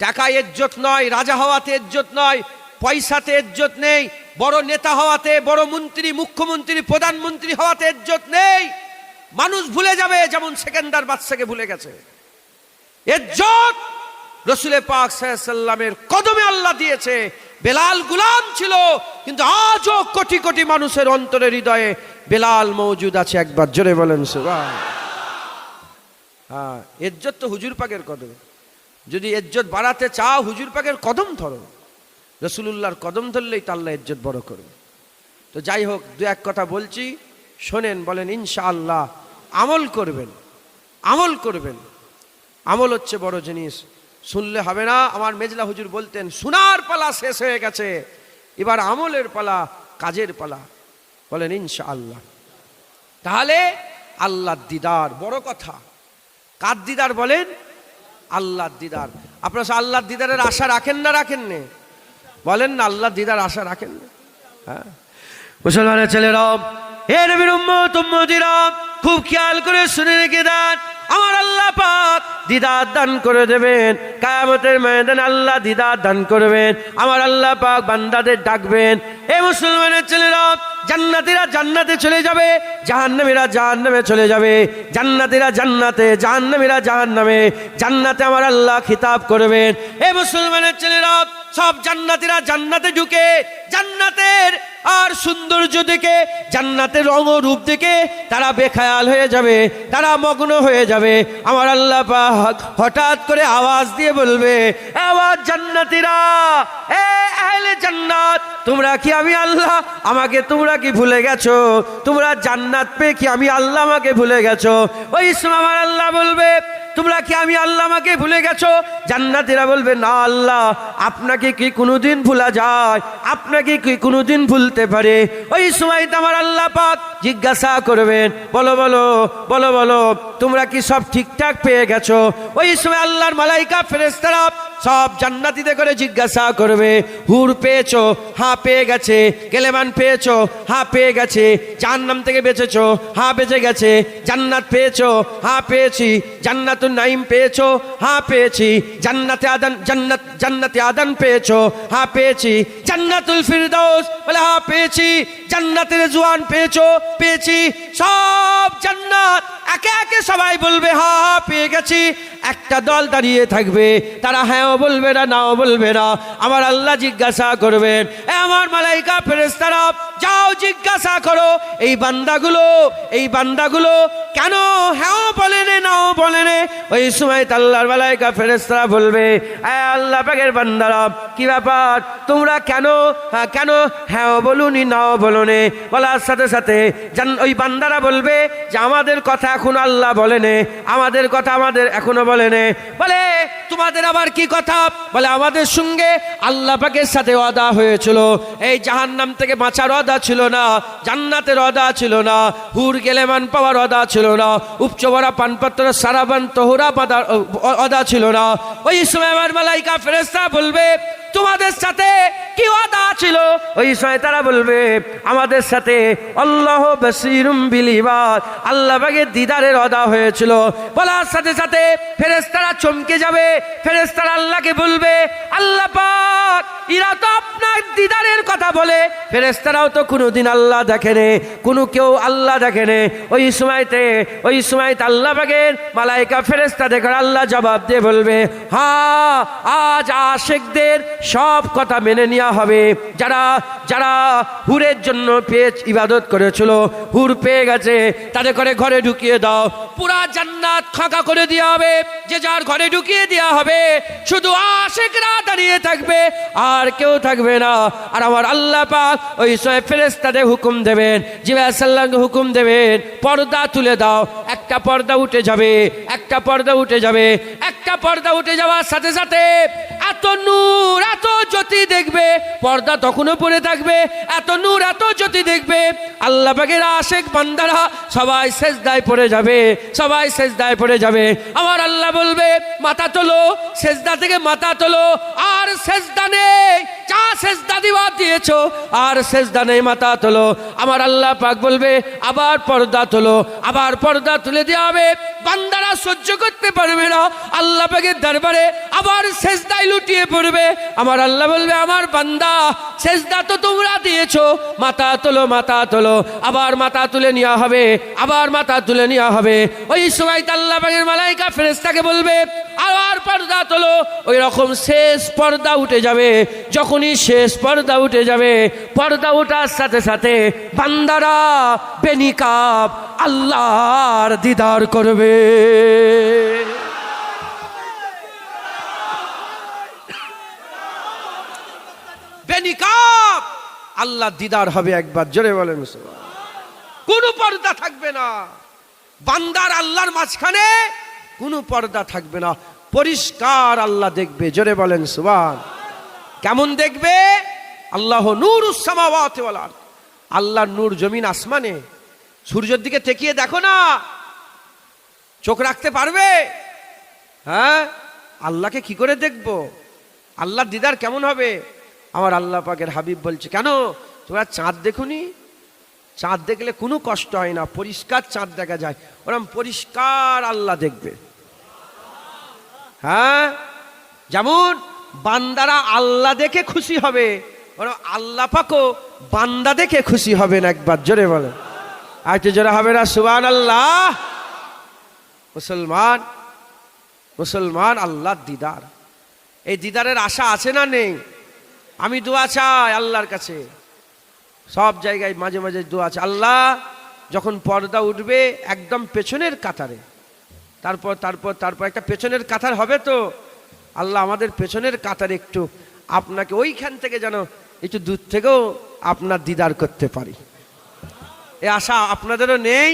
টাকায় ইজ্জত নয়, রাজা হওয়াতে ইজ্জত নয়, পয়সাতে ইজ্জত নেই, বড় নেতা হওয়াতে, বড় মন্ত্রী, মুখ্যমন্ত্রী, প্রধানমন্ত্রী হওয়াতে ইজ্জত নেই। মানুষ ভুলে যাবে, যেমন সেকেন্দার বাদশাকে ভুলে গেছে। ইজ্জত রসুল পাক সাল্লাল্লাহু আলাইহি ওয়াসাল্লামের কদমে আল্লাহ দিয়েছে। বেলাল গুলাম ছিল, কিন্তু আজও কোটি কোটি মানুষের অন্তরে হৃদয়ে বেলাল মওজুদ আছে। একবার জোরে বলেন সুবহানাল্লাহ। হ্যাঁ, ইজ্জত তো হুজুর পাকের কদমে। যদি ইজ্জত বাড়াতে চাও হুজুর পাকের কদম ধরো, রসুলুল্লাহর কদম ধরলেই তো আল্লাহ ইজ্জত বড় করবে। তো যাই হোক, 2-1 কথা বলছি, শোনেন, বলেন ইনশাআল্লাহ। আমল করবেন, আমল হচ্ছে বড় জিনিস। শুনলে হবে না। আমার মেজলা হুজুর বলতেন, শোনার পালা শেষ হয়ে গেছে, এবার আমলের পালা, কাজের পালা। বলেন ইনশাআল্লাহ। তাহলে আল্লাহর দিদার বড় কথা। কার দিদার বলেন? আল্লাহর দিদার। আপনারা আল্লাহর দিদারের আশা রাখেন না রাখেন না? বলেন না, আল্লাহর দিদার আশা রাখেন না? হ্যাঁ, মুসলমানের ছেলেরা, হে নবীর উম্মতিরা, খুব খেয়াল করে শুনে রেখে দেন, আমার আল্লাহ পাক দিদার দান করে দেবেন। কিয়ামতের ময়দানে আল্লাহ দিদার দান করবেন। আমার আল্লাহ পাক বান্দাদের ডাকবেন, এ মুসলমানের ছেলেরা, জান্নাতীরা জান্নাতে চলে যাবে, জাহান্নামীরা জাহান্নামে চলে যাবে। জান্নাতীরা জান্নাতে, জাহান্নামীরা জাহান্নামে। জান্নাতে আমার আল্লাহ খিতাব করবেন, এ মুসলমানের ছেলেরা, সব জান্নাতীরা জান্নাতে ঢুকে জান্নাতের আর সৌন্দর্য দেখে, জান্নাতের রং ও রূপ দেখে তারা বেখেয়াল হয়ে যাবে, তারা মগ্ন হয়ে যাবে। আমার আল্লাহ পাক হঠাৎ করে আওয়াজ দিয়ে বলবে, আওয়াজ জান্নাতীরা, এ আহলে জান্নাত, তোমরা কি আমি আল্লাহ আমাকে তোমরা কি ভুলে গেছো? তোমরা জান্নাত পেয়ে কি আমি আল্লাহ আমাকে ভুলে গেছো? ওই সময় আমার আল্লাহ বলবে, তোমরা কি আমি আল্লাহ আমাকে ভুলে গেছো? জান্নাতীরা বলবে, না আল্লাহ, আপনাকে কি কোনোদিন ভুলা যায়? আপনাকে কি কোনোদিন ভুলতে পারে? ওই সময় আমার আল্লাহ পাক জিজ্ঞাসা করবেন, বলো বলো বলো বলো, তোমরা কি সব ঠিকঠাক পেয়ে গেছো? ওই সময় আল্লাহর মালাইকা ফেরেশতারা সব জান্নাতীদের করে জিজ্ঞাসা করবে, হুর পেয়েছো? হ্যাঁ পেয়ে গেছে। কেলেমান পেয়েছো? হ্যাঁ পেয়ে গেছে। জাহান্নাম থেকে বেঁচেছো? হ্যাঁ বেঁচে গেছে। জান্নাত পেয়েছো? হ্যাঁ পেয়েছি। জান্নাতুন নাঈম পেয়েছো? হ্যাঁ পেয়েছি। জান্নাতে আদন পেয়েছো? হ্যাঁ পেয়েছি। জান্নাতুল ফিরদাউস বলে, হ্যাঁ পেয়েছি। জান্নাতের রিজওয়ান পেয়েছো? পেয়েছি। সব জান্নাত একে একে সবাই বলবে, হ্যাঁ হ্যাঁ পেয়ে গেছি। একটা দল দাঁড়িয়ে থাকবে, তারা হ্যাঁও বলবে না, নাও বলবে না। আমার আল্লাহ জিজ্ঞাসা করবেন, এ আমার মালাইকা ফেরেশতারা, যাও জিজ্ঞাসা করো, এই বান্দাগুলো কেন হ্যাঁও বলে নে, নাও বলে নে? ওই সময় আল্লাহর মালাইকা ফেরেশতারা বলবে, এ আল্লাহ পাকের বান্দারা, কি ব্যাপার, তোমরা কেন হ্যাঁও বলুনি, নাও বলনে? বলার সাথে সাথে ওই বান্দারা বলবে যে, আমাদের কথা এখনো আল্লাহ বলেনে, আমাদের কথা আমাদের এখনো বলেনে। বলে, তোমাদের আবার কি কথা? বলে, আমাদের সঙ্গে আল্লাহ পাকের সাথে ওয়াদা হয়েছিল, এই জাহান্নাম থেকে বাঁচার ওয়াদা ছিল না, জান্নাতের ওয়াদা ছিল না, হুর গেলেমান পাওয়ার ওয়াদা ছিল না, উপচবরা পানপত্র সারাবান তোহরা ওয়াদা ছিল না। ওই সময় আমার মালাইকা ফেরেশতা বলবে, তোমাদের সাথে কি ওয়াদা ছিল? ওই সময় তারা বলবে, আমাদের সাথে আল্লাহ বাসীরুম বিল ইবাদ, আল্লাহ পাকের দিদারের ওয়াদা হয়েছিল। বলার সাথে সাথে ফেরেশতারা চমকে যাবে। ফেরেশতারা আল্লাহকে বলবে, আল্লাহ পাক, এরা তো আপনার দিদারের কথা বলে, ফেরেশতারাও তো কোনোদিন আল্লাহ দেখেনি, কেউ আল্লাহ দেখেনি। ওই সময়তে আল্লাহ পাকের মালাইকা ফেরেশতা দেখে আল্লাহ জবাব দিয়ে বলবে, হ্যাঁ, আজ আশিকদের সব কথা মেনে নেওয়া হবে, যারা যারা হুরের জন্য পেয়ে ইবাদত করেছিল, হুর পেয়ে গেছে, তাদের করে ঘরে ঢুকিয়ে দাও। পুরা জান্নাত ফাঁকা করে দেওয়া হবে, যে যার ঘরে ঢুকিয়ে দেওয়া হবে। শুধু আশিকরা দাঁড়িয়ে থাকবে, আর কেউ থাকবে না। আর আমার আল্লাহ পাক ওই ফেরেশতাদের হুকুম দেবেন, জিবরাইল সাল্লামকে হুকুম দেবেন, পর্দা তুলে দাও। একটা পর্দা উঠে যাবে, একটা পর্দা উঠে যাবে। একটা পর্দা উঠে যাওয়ার সাথে সাথে এত নূর, এত জ্যোতি দেখবে, পর্দা তখনও পড়ে থাকবে, এত নূর, এত জ্যোতি দেখবে। আল্লাহ পাকের আশিক বান্দারা সবাই সেজদায় পড়ে যাবে, সবাই সেজদায় পড়ে যাবে। আমার আল্লাহ বলবে, মাথা তোলো, সেজদা থেকে মাথা তোলো। আর সেজদা নেই, যা সেজদা দিয়েছো, আর সেজদা নেই, মাথা তোলো। আমার আল্লাহ পাক বলবে, আবার পর্দা তোলো, আবার পর্দা তুলে দেওয়া হবে। বান্দারা সহ্য করতে পারবে না, আল্লাহ পাকের দরবারে আবার সেজদায় লুটিয়ে পড়বে। আমার আল্লাহ বলবে, আমার বান্দা, সেজদা তো তোমরা দিয়েছো, মাথা তোলো, মাথা তোলো। আবার মাথা তুলে নেওয়া হবে, আবার মাথা তুলে নেওয়া হবে। ওই সময় আল্লাহ পাকের মালাইকা ফেরেশতাকে বলবে, আবার পর্দা তোলো। ওই রকম শেষ পর্দা উঠে যাবে। যখনই শেষ পর্দা উঠে যাবে, পর্দা ওঠার সাথে সাথে বান্দারা বেনিকাব আল্লাহর দিদার করবে। বেনিকাব আল্লাহ দিদার হবে একবার, জোরে বলেন। কোনো পর্দা থাকবে না, বান্দার আল্লাহর মাঝখানে কোনো পর্দা থাকবে না, পরিষ্কার আল্লাহ দেখবে, জোরে বলেন সুবহান। কেমন দেখবে? আল্লাহ নূরুস সামাওয়াতি ওয়াল আরদ, আল্লাহর নূর জমিন আসমানে। সূর্যের দিকে তাকিয়ে দেখো না, চোখ রাখতে পারবে? হ্যাঁ, আল্লাহকে কি করে দেখবো? আল্লাহর দিদার কেমন হবে? আমার আল্লাহ পাকের হাবিব বলছে, কেন তোমরা চাঁদ দেখুনি? চাঁদ দেখলে কোনো কষ্ট হয় না, পরিষ্কার চাঁদ দেখা যায়। ওরকম পরিষ্কার আল্লাহ দেখবে। হ্যাঁ, যেমন বান্দারা আল্লাহ দেখে খুশি হবে, ওরা আল্লাহ পাকও বান্দা দেখে খুশি হবেন, একবার জোরে বলে। আর তো জোরে হবে না সুবহানাল্লাহ। মুসলমান, মুসলমান আল্লাহর দিদার, এই দিদারের আশা আছে না নেই? আমি দোয়া চাই আল্লাহর কাছে, সব জায়গায় মাঝে মাঝে দোয়া আছে। আল্লাহ যখন পর্দা উঠবে একদম পেছনের কাতারে, তারপর তারপর তারপর একটা পেছনের কাতার হবে, তো আল্লাহ আমাদের পেছনের কাতারে একটু আপনাকে ওইখান থেকে যেন একটু দূর থেকেও আপনার দিদার করতে পারি, এ আশা আপনাদেরও নেই?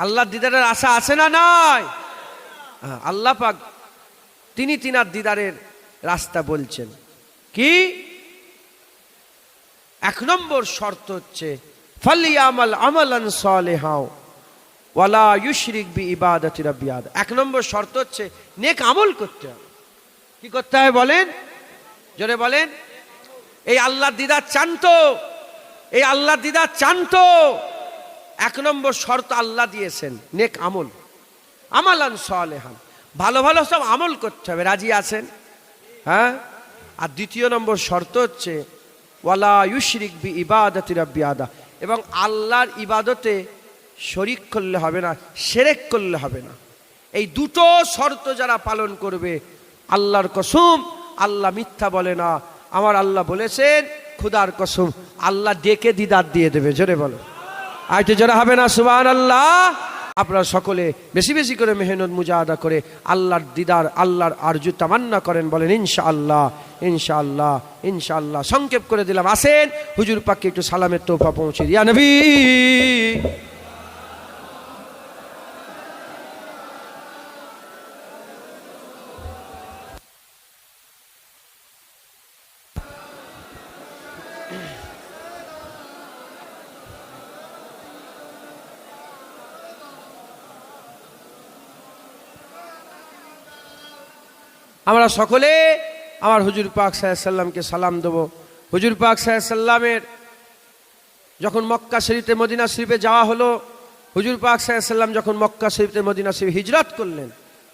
আল্লাহর দিদারের আশা আছে না নাই? আল্লাহ পাক তিনি তিনার দিদারের রাস্তা বলছেন কি? এক নম্বর শর্ত হচ্ছে ফালিয়ামাল আমালান সালিহা ওয়ালা ইউশরিক বিইবাদাতি রাব্বি আহাদ। এক নম্বর শর্ত হচ্ছে নেক আমল করতে হবে। কি করতে হয় বলেন, জোরে বলেন। এই আল্লাহর দিদার চান তো? এই আল্লাহর দিদার চান তো? এক নম্বর শর্ত আল্লাহ দিয়েছেন নেক আমল, আমালান সালিহান, ভালো ভালো সব আমল করতে হবে। রাজি আছেন? হ্যাঁ। আর দ্বিতীয় নম্বর শর্ত হচ্ছে ওয়ালা ইউশরিক বিইবাদাতি রাব্বি আহাদ, এবং আল্লাহর ইবাদতে শরিক করলে হবে না, শিরক করলে হবে না। এই দুটো শর্ত যারা পালন করবে, আল্লাহর কসম, আল্লাহ মিথ্যা বলে না। আমার আল্লাহ বলেছেন, খুদার কসম, আল্লাহ ডেকে দিদার দিয়ে দেবে, জোরে বলো। আইতে জোরে হবে না সুবহানাল্লাহ। আপনারা সকলে বেশি বেশি করে মেহনত মুজাহাদা করে আল্লাহর দিদার, আল্লাহর আরজু তামান্না করেন, বলেন ইনশাআল্লাহ, ইনশাআল্লাহ, ইনশাআল্লাহ। সংক্ষেপ করে দিলাম, আসেন হুজুর পাককে একটু সালামের তোহফা পৌঁছে দিই। ইয়া নবী। আমরা সকলে আমার হুজুর পাক সাল্লাল্লাহু আলাইহি সাল্লামকে সালাম দেব। হুজুর পাক সাল্লাল্লাহু আলাইহি সাল্লামের যখন মক্কা শরীফে মদিনা শরীফে যাওয়া হলো, হুজুর পাক সাল্লাল্লাহু আলাইহি সাল্লাম যখন মক্কা শরীফে মদিনা শরীফে হিজরত করলেন,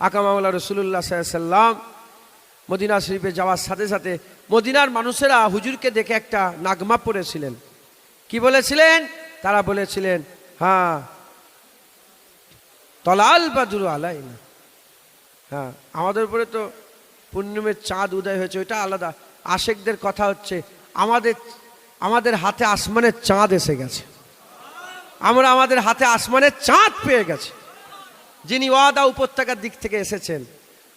আকা মাওলা রাসূলুল্লাহ সাল্লাল্লাহু আলাইহি সাল্লাম মদিনা শরীফে যাওয়ার সাথে সাথে মদিনার মানুষেরা হুজুরকে দেখে একটা নাগমা পড়েছিলেন। কি বলেছিলেন? তারা বলেছিলেন, হ্যাঁ, তলাল বাদরু আলাইনা, হ্যাঁ, আমাদের উপরে তো পূর্ণিমের চাঁদ উদয় হয়েছে, ওইটা আলাদা। আশেকদের কথা হচ্ছে আমাদের হাতে আসমানের চাঁদ এসে গেছে। আমরা আমাদের হাতে আসমানের চাঁদ পেয়ে গেছি। যিনি ওয়াদা উপত্যকার দিক থেকে এসেছেন,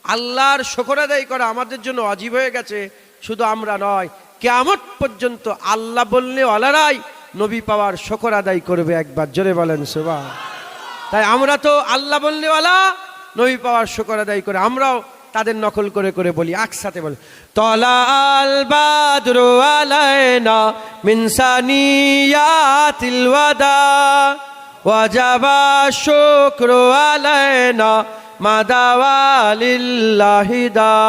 আল্লাহর শুকর আদায় করা আমাদের জন্য ওয়াজিব হয়ে গেছে। শুধু আমরা নয়, কিয়ামত পর্যন্ত আল্লাহ বললে ওয়ালারাই নবী পাওয়ার শুকর আদায় করবে। একবার জোরে বলেন সুবহান। তাই আমরা তো আল্লাহ বললে ওয়ালা নবী পাওয়ার শুকর আদায় করে আমরাও তাদের নকল করে করে বলি। একসাথে বলি, তলা আল বাদরু আলাইনা মিন সানিয়াতিল ওয়াদা ওয়াজাবা শুকরু আলাইনা মাদাওয়ালিল্লাহি দা।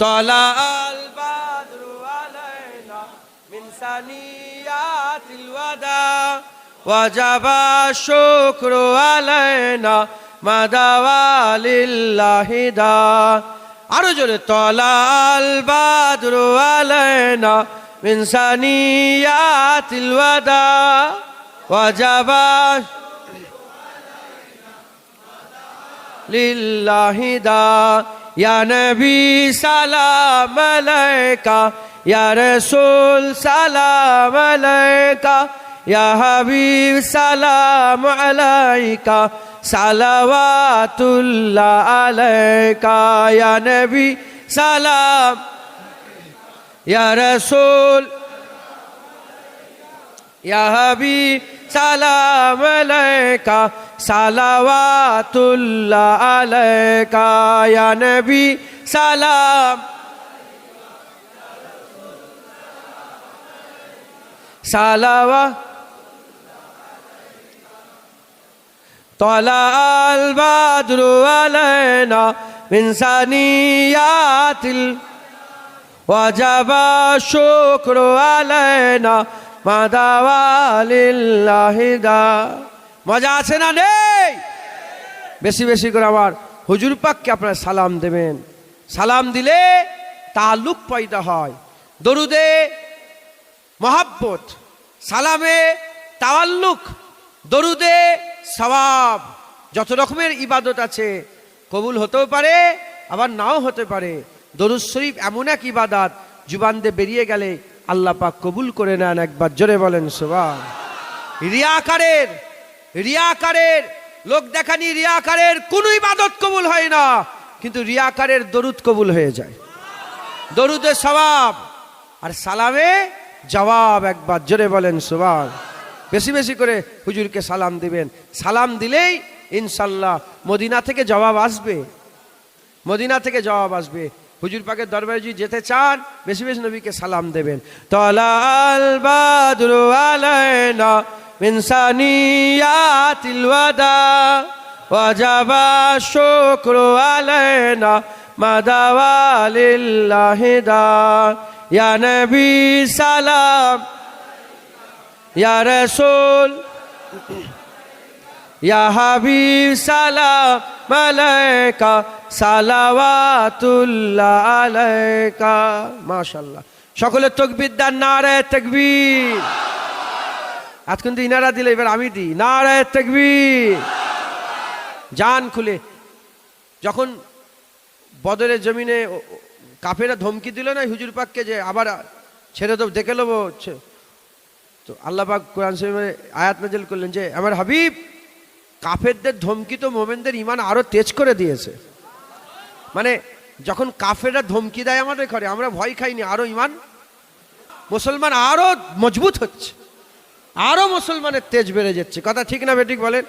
তলা আল বাদরু আলাইনা মিন সানিয়াতিল ওয়াদা ওয়াজাবা শুকরু আলাইনা মাদাওয়ালিল্লাহি দা। আরো জোরে, তলাল বাদরু আলাইনা মিন সানিয়াতিল ওয়াদা ওয়াজাবা লিল্লাহি দা। ইয়া নবী সালাম আলাইকা, ইয়া রাসূল সালাম আলাইকা, ইয়া হাবিব সালাম আলাইকা, সালাওয়াতুল্লাহ আলাইকা। ইয়া নবী সালাম, ইয়া রাসূল, ইয়া হাবিব সালাম আলাইকা, সালাওয়াতুল্লাহ আলাইকা। ইয়া নবী সালাম, সালাওয়া। তলা আল বাদরু আলাইনা মিন সানিয়াতিল ওয়াজাবা শুকরু আলাইনা মাদাওয়ালিল্লাহি দা। মজা আছে না নেই? বেশি বেশি করে আমার হুজুর পাককে আপনারা সালাম দেবেন। সালাম দিলে তাআল্লুক পয়দা হয়। দরুদে মহাব্বত, সালামে তাওয়াল্লুক, দরুদে সওয়াব। যত রকমের ইবাদত আছে কবুল হতেও পারে আবার নাও হতে পারে। দরুদ শরীফ এমন এক ইবাদত, জুবান দিয়ে বেরিয়ে গেলে আল্লাহ পাক কবুল করে নেন। একবার জোরে বলেন সুবহান। রিয়াকারের লোক দেখানি, রিয়াকারের কোনো ইবাদত কবুল হয় না, কিন্তু রিয়াকারের দরুদ কবুল হয়ে যায়। দরুদে সওয়াব আর সালামে জবাব। একবার জোরে বলেন সুবহান। বেশি বেশি করে হুজুরকে সালাম দিবেন। সালাম দিলেই ইনশাল্লাহ মদিনা থেকে জবাব আসবে। মদিনা থেকে জবাব আসবে। হুজুর পাকের দরবারে যদি যেতে চান বেশি বেশি নবীকে সালাম দেবেন। তলাল বাদরু আলাইনা মিন সানিয়াতিল ওয়াদা ওয়াজাবা শুকরু আলাইনা মাদাওয়ালিল্লাহি দা। ইয়া নবী সালাম, ইয়া রাসূল, ইয়া হাবিব সালাম আলাইকা, সালাওয়াতুল্লাহ আলাইকা। মাশাআল্লাহ। সকলে তাকবীর দেন, নারে তাকবীর। আজ কিন্তু ইনারা দিলে, এবার আমি দিই, নারে তাকবীর। জান খুলে যখন বদরের জমিনে কাফেরা ধমকি দিল না হুজুর পাককে যে আবার ছেড়ে দেব, দেখে নেবো, তো আল্লাহ পাক কোরআন শরীফে আয়াত নাযিল করলেন যে আমার হাবিব, কাফেরদের ধমকি তো মোমেনদের ঈমান আরো তেজ করে দিয়েছে। মানে যখন কাফেররা ধমকি দেয় আমাদের ঘরে, আমরা ভয় খাইনি, আরো ঈমান মুসলমান আরো মজবুত হচ্ছে, আরো মুসলমানের তেজ বেড়ে যাচ্ছে। কথা ঠিক না বেঠিক বলেন?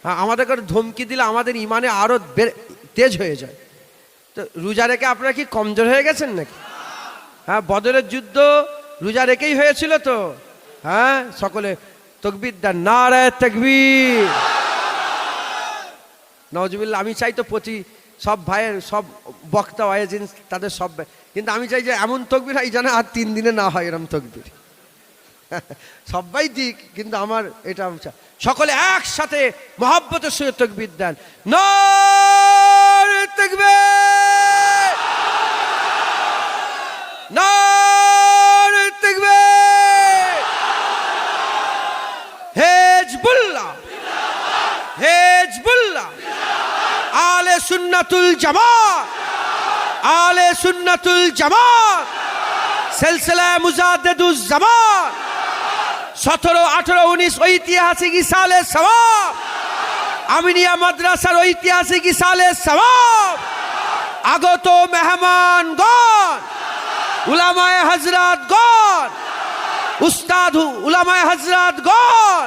হ্যাঁ, আমাদের ঘরে ধমকি দিলে আমাদের ঈমানে আরো তেজ হয়ে যায়। তো রোজা রেখে আপনারা কি কমজোর হয়ে গেছেন নাকি? হ্যাঁ, বদরের যুদ্ধ রোজা রেখেই হয়েছিল তো। হ্যাঁ, সকলে তাকবীর দেন, নারে তাকবীর। নাউজুবিল্লাহ। আমি চাই তো প্রতি সব ভাইয়ের, সব বক্তা ওয়াইজিন তাদের সব, কিন্তু আমি চাই যে এমন তাকবীর হয় যেন আর 3 দিনে না হয় এরকম তাকবীর। সবাই দিক, কিন্তু আমার এটা সকলে একসাথে মহব্বতের সহিত তাকবীর দেন, নারে তাকবীর, নারে তাকবীর। হিজবুল্লাহ, হিজবুল্লাহ, আলে সুন্নাতুল জামাত, আলে সুন্নাতুল জামাত, সিলসিলা মুজাদ্দিদুজ জামাত। 17, 18, 19 ঐতিহাসিক ইসালে সওয়াব, আমিনিয়া মাদ্রাসার ঐতিহাসিক ইসালে সওয়াব, আগত মেহমানগণ, উলামায়ে হযরতগণ, উস্তাদ উলামায়ে হযরতগণ,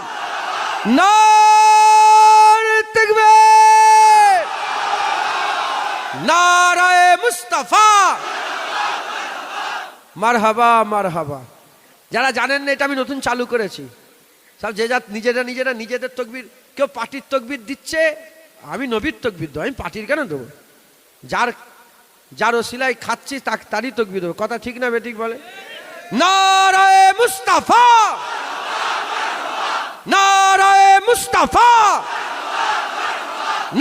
নারে তাকবীর, নারায়ে মুস্তাফা, মারহাবা মারহাবা। যারা জানেন না, এটা আমি নতুন চালু করেছি। সব যে যা নিজেদের তকবীর, কেউ পার্টির তকবীর দিচ্ছে, আমি নবীর তকবীর দেবো, আমি পার্টির কেন দেবো? যার ওসিলায় খাচ্ছি তারই তকবীর দেবো। কথা ঠিক না বেঠিক বলে? নারায়ে মুস্তাফা, নারায়ে মুস্তাফা,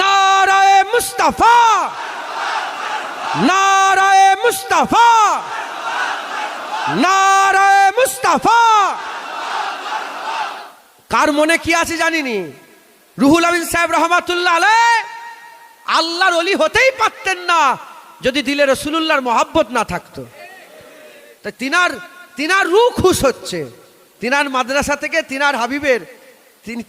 নারায়ে মুস্তাফা, নারায়ে মুস্তাফা, নারায়ে মুস্তাফা। কার মনে কি আছে জানিনি, রুহুল আমিন সাহেব রহমাতুল্লাহ আলাইহি আল্লাহর ওলি হতেই পারতেন না যদি দিলে রাসূলুল্লাহর মহব্বত না থাকতো। তাই তিনার রূহ খুশ হচ্ছে, তিনার মাদ্রাসা থেকে, তিনার হাবিবের,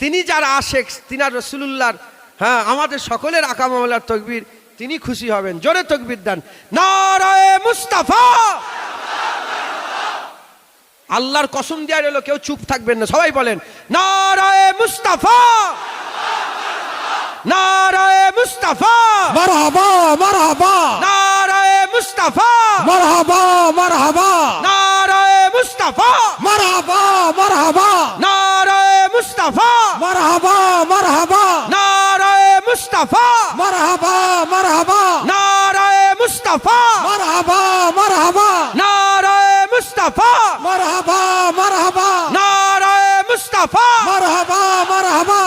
তিনি যার আশেক, তিনার রাসূলুল্লাহর, হ্যাঁ আমাদের সকলের আকা মাওলার তকবীর, তিনি খুশি হবেন। জোরে তকবীর দেন, নারায়ে মুস্তাফা। আল্লাহর কসম দিয়ে রইল, কেউ চুপ থাকবেন না, সবাই বলেন নারায়ে মুস্তাফা, নারায়ে মুস্তাফা, মারহাবা মারহাবা, নারায়ে মুস্তাফা, মারহাবা মারহাবা, নারায়ে মুস্তাফা, মারহাবা মারহাবা, নারায়ে মুস্তাফা, মারহাবা মারহাবা, নারায়ে মুস্তাফা, মারহাবা মারহাবা, নারায়ে মুস্তাফা, মারহাবা মারহাবা, নারায়ে মুস্তাফা, মারহাবা মারহাবা, নারায়ে মুস্তাফা, মারহাবা মারহাবা,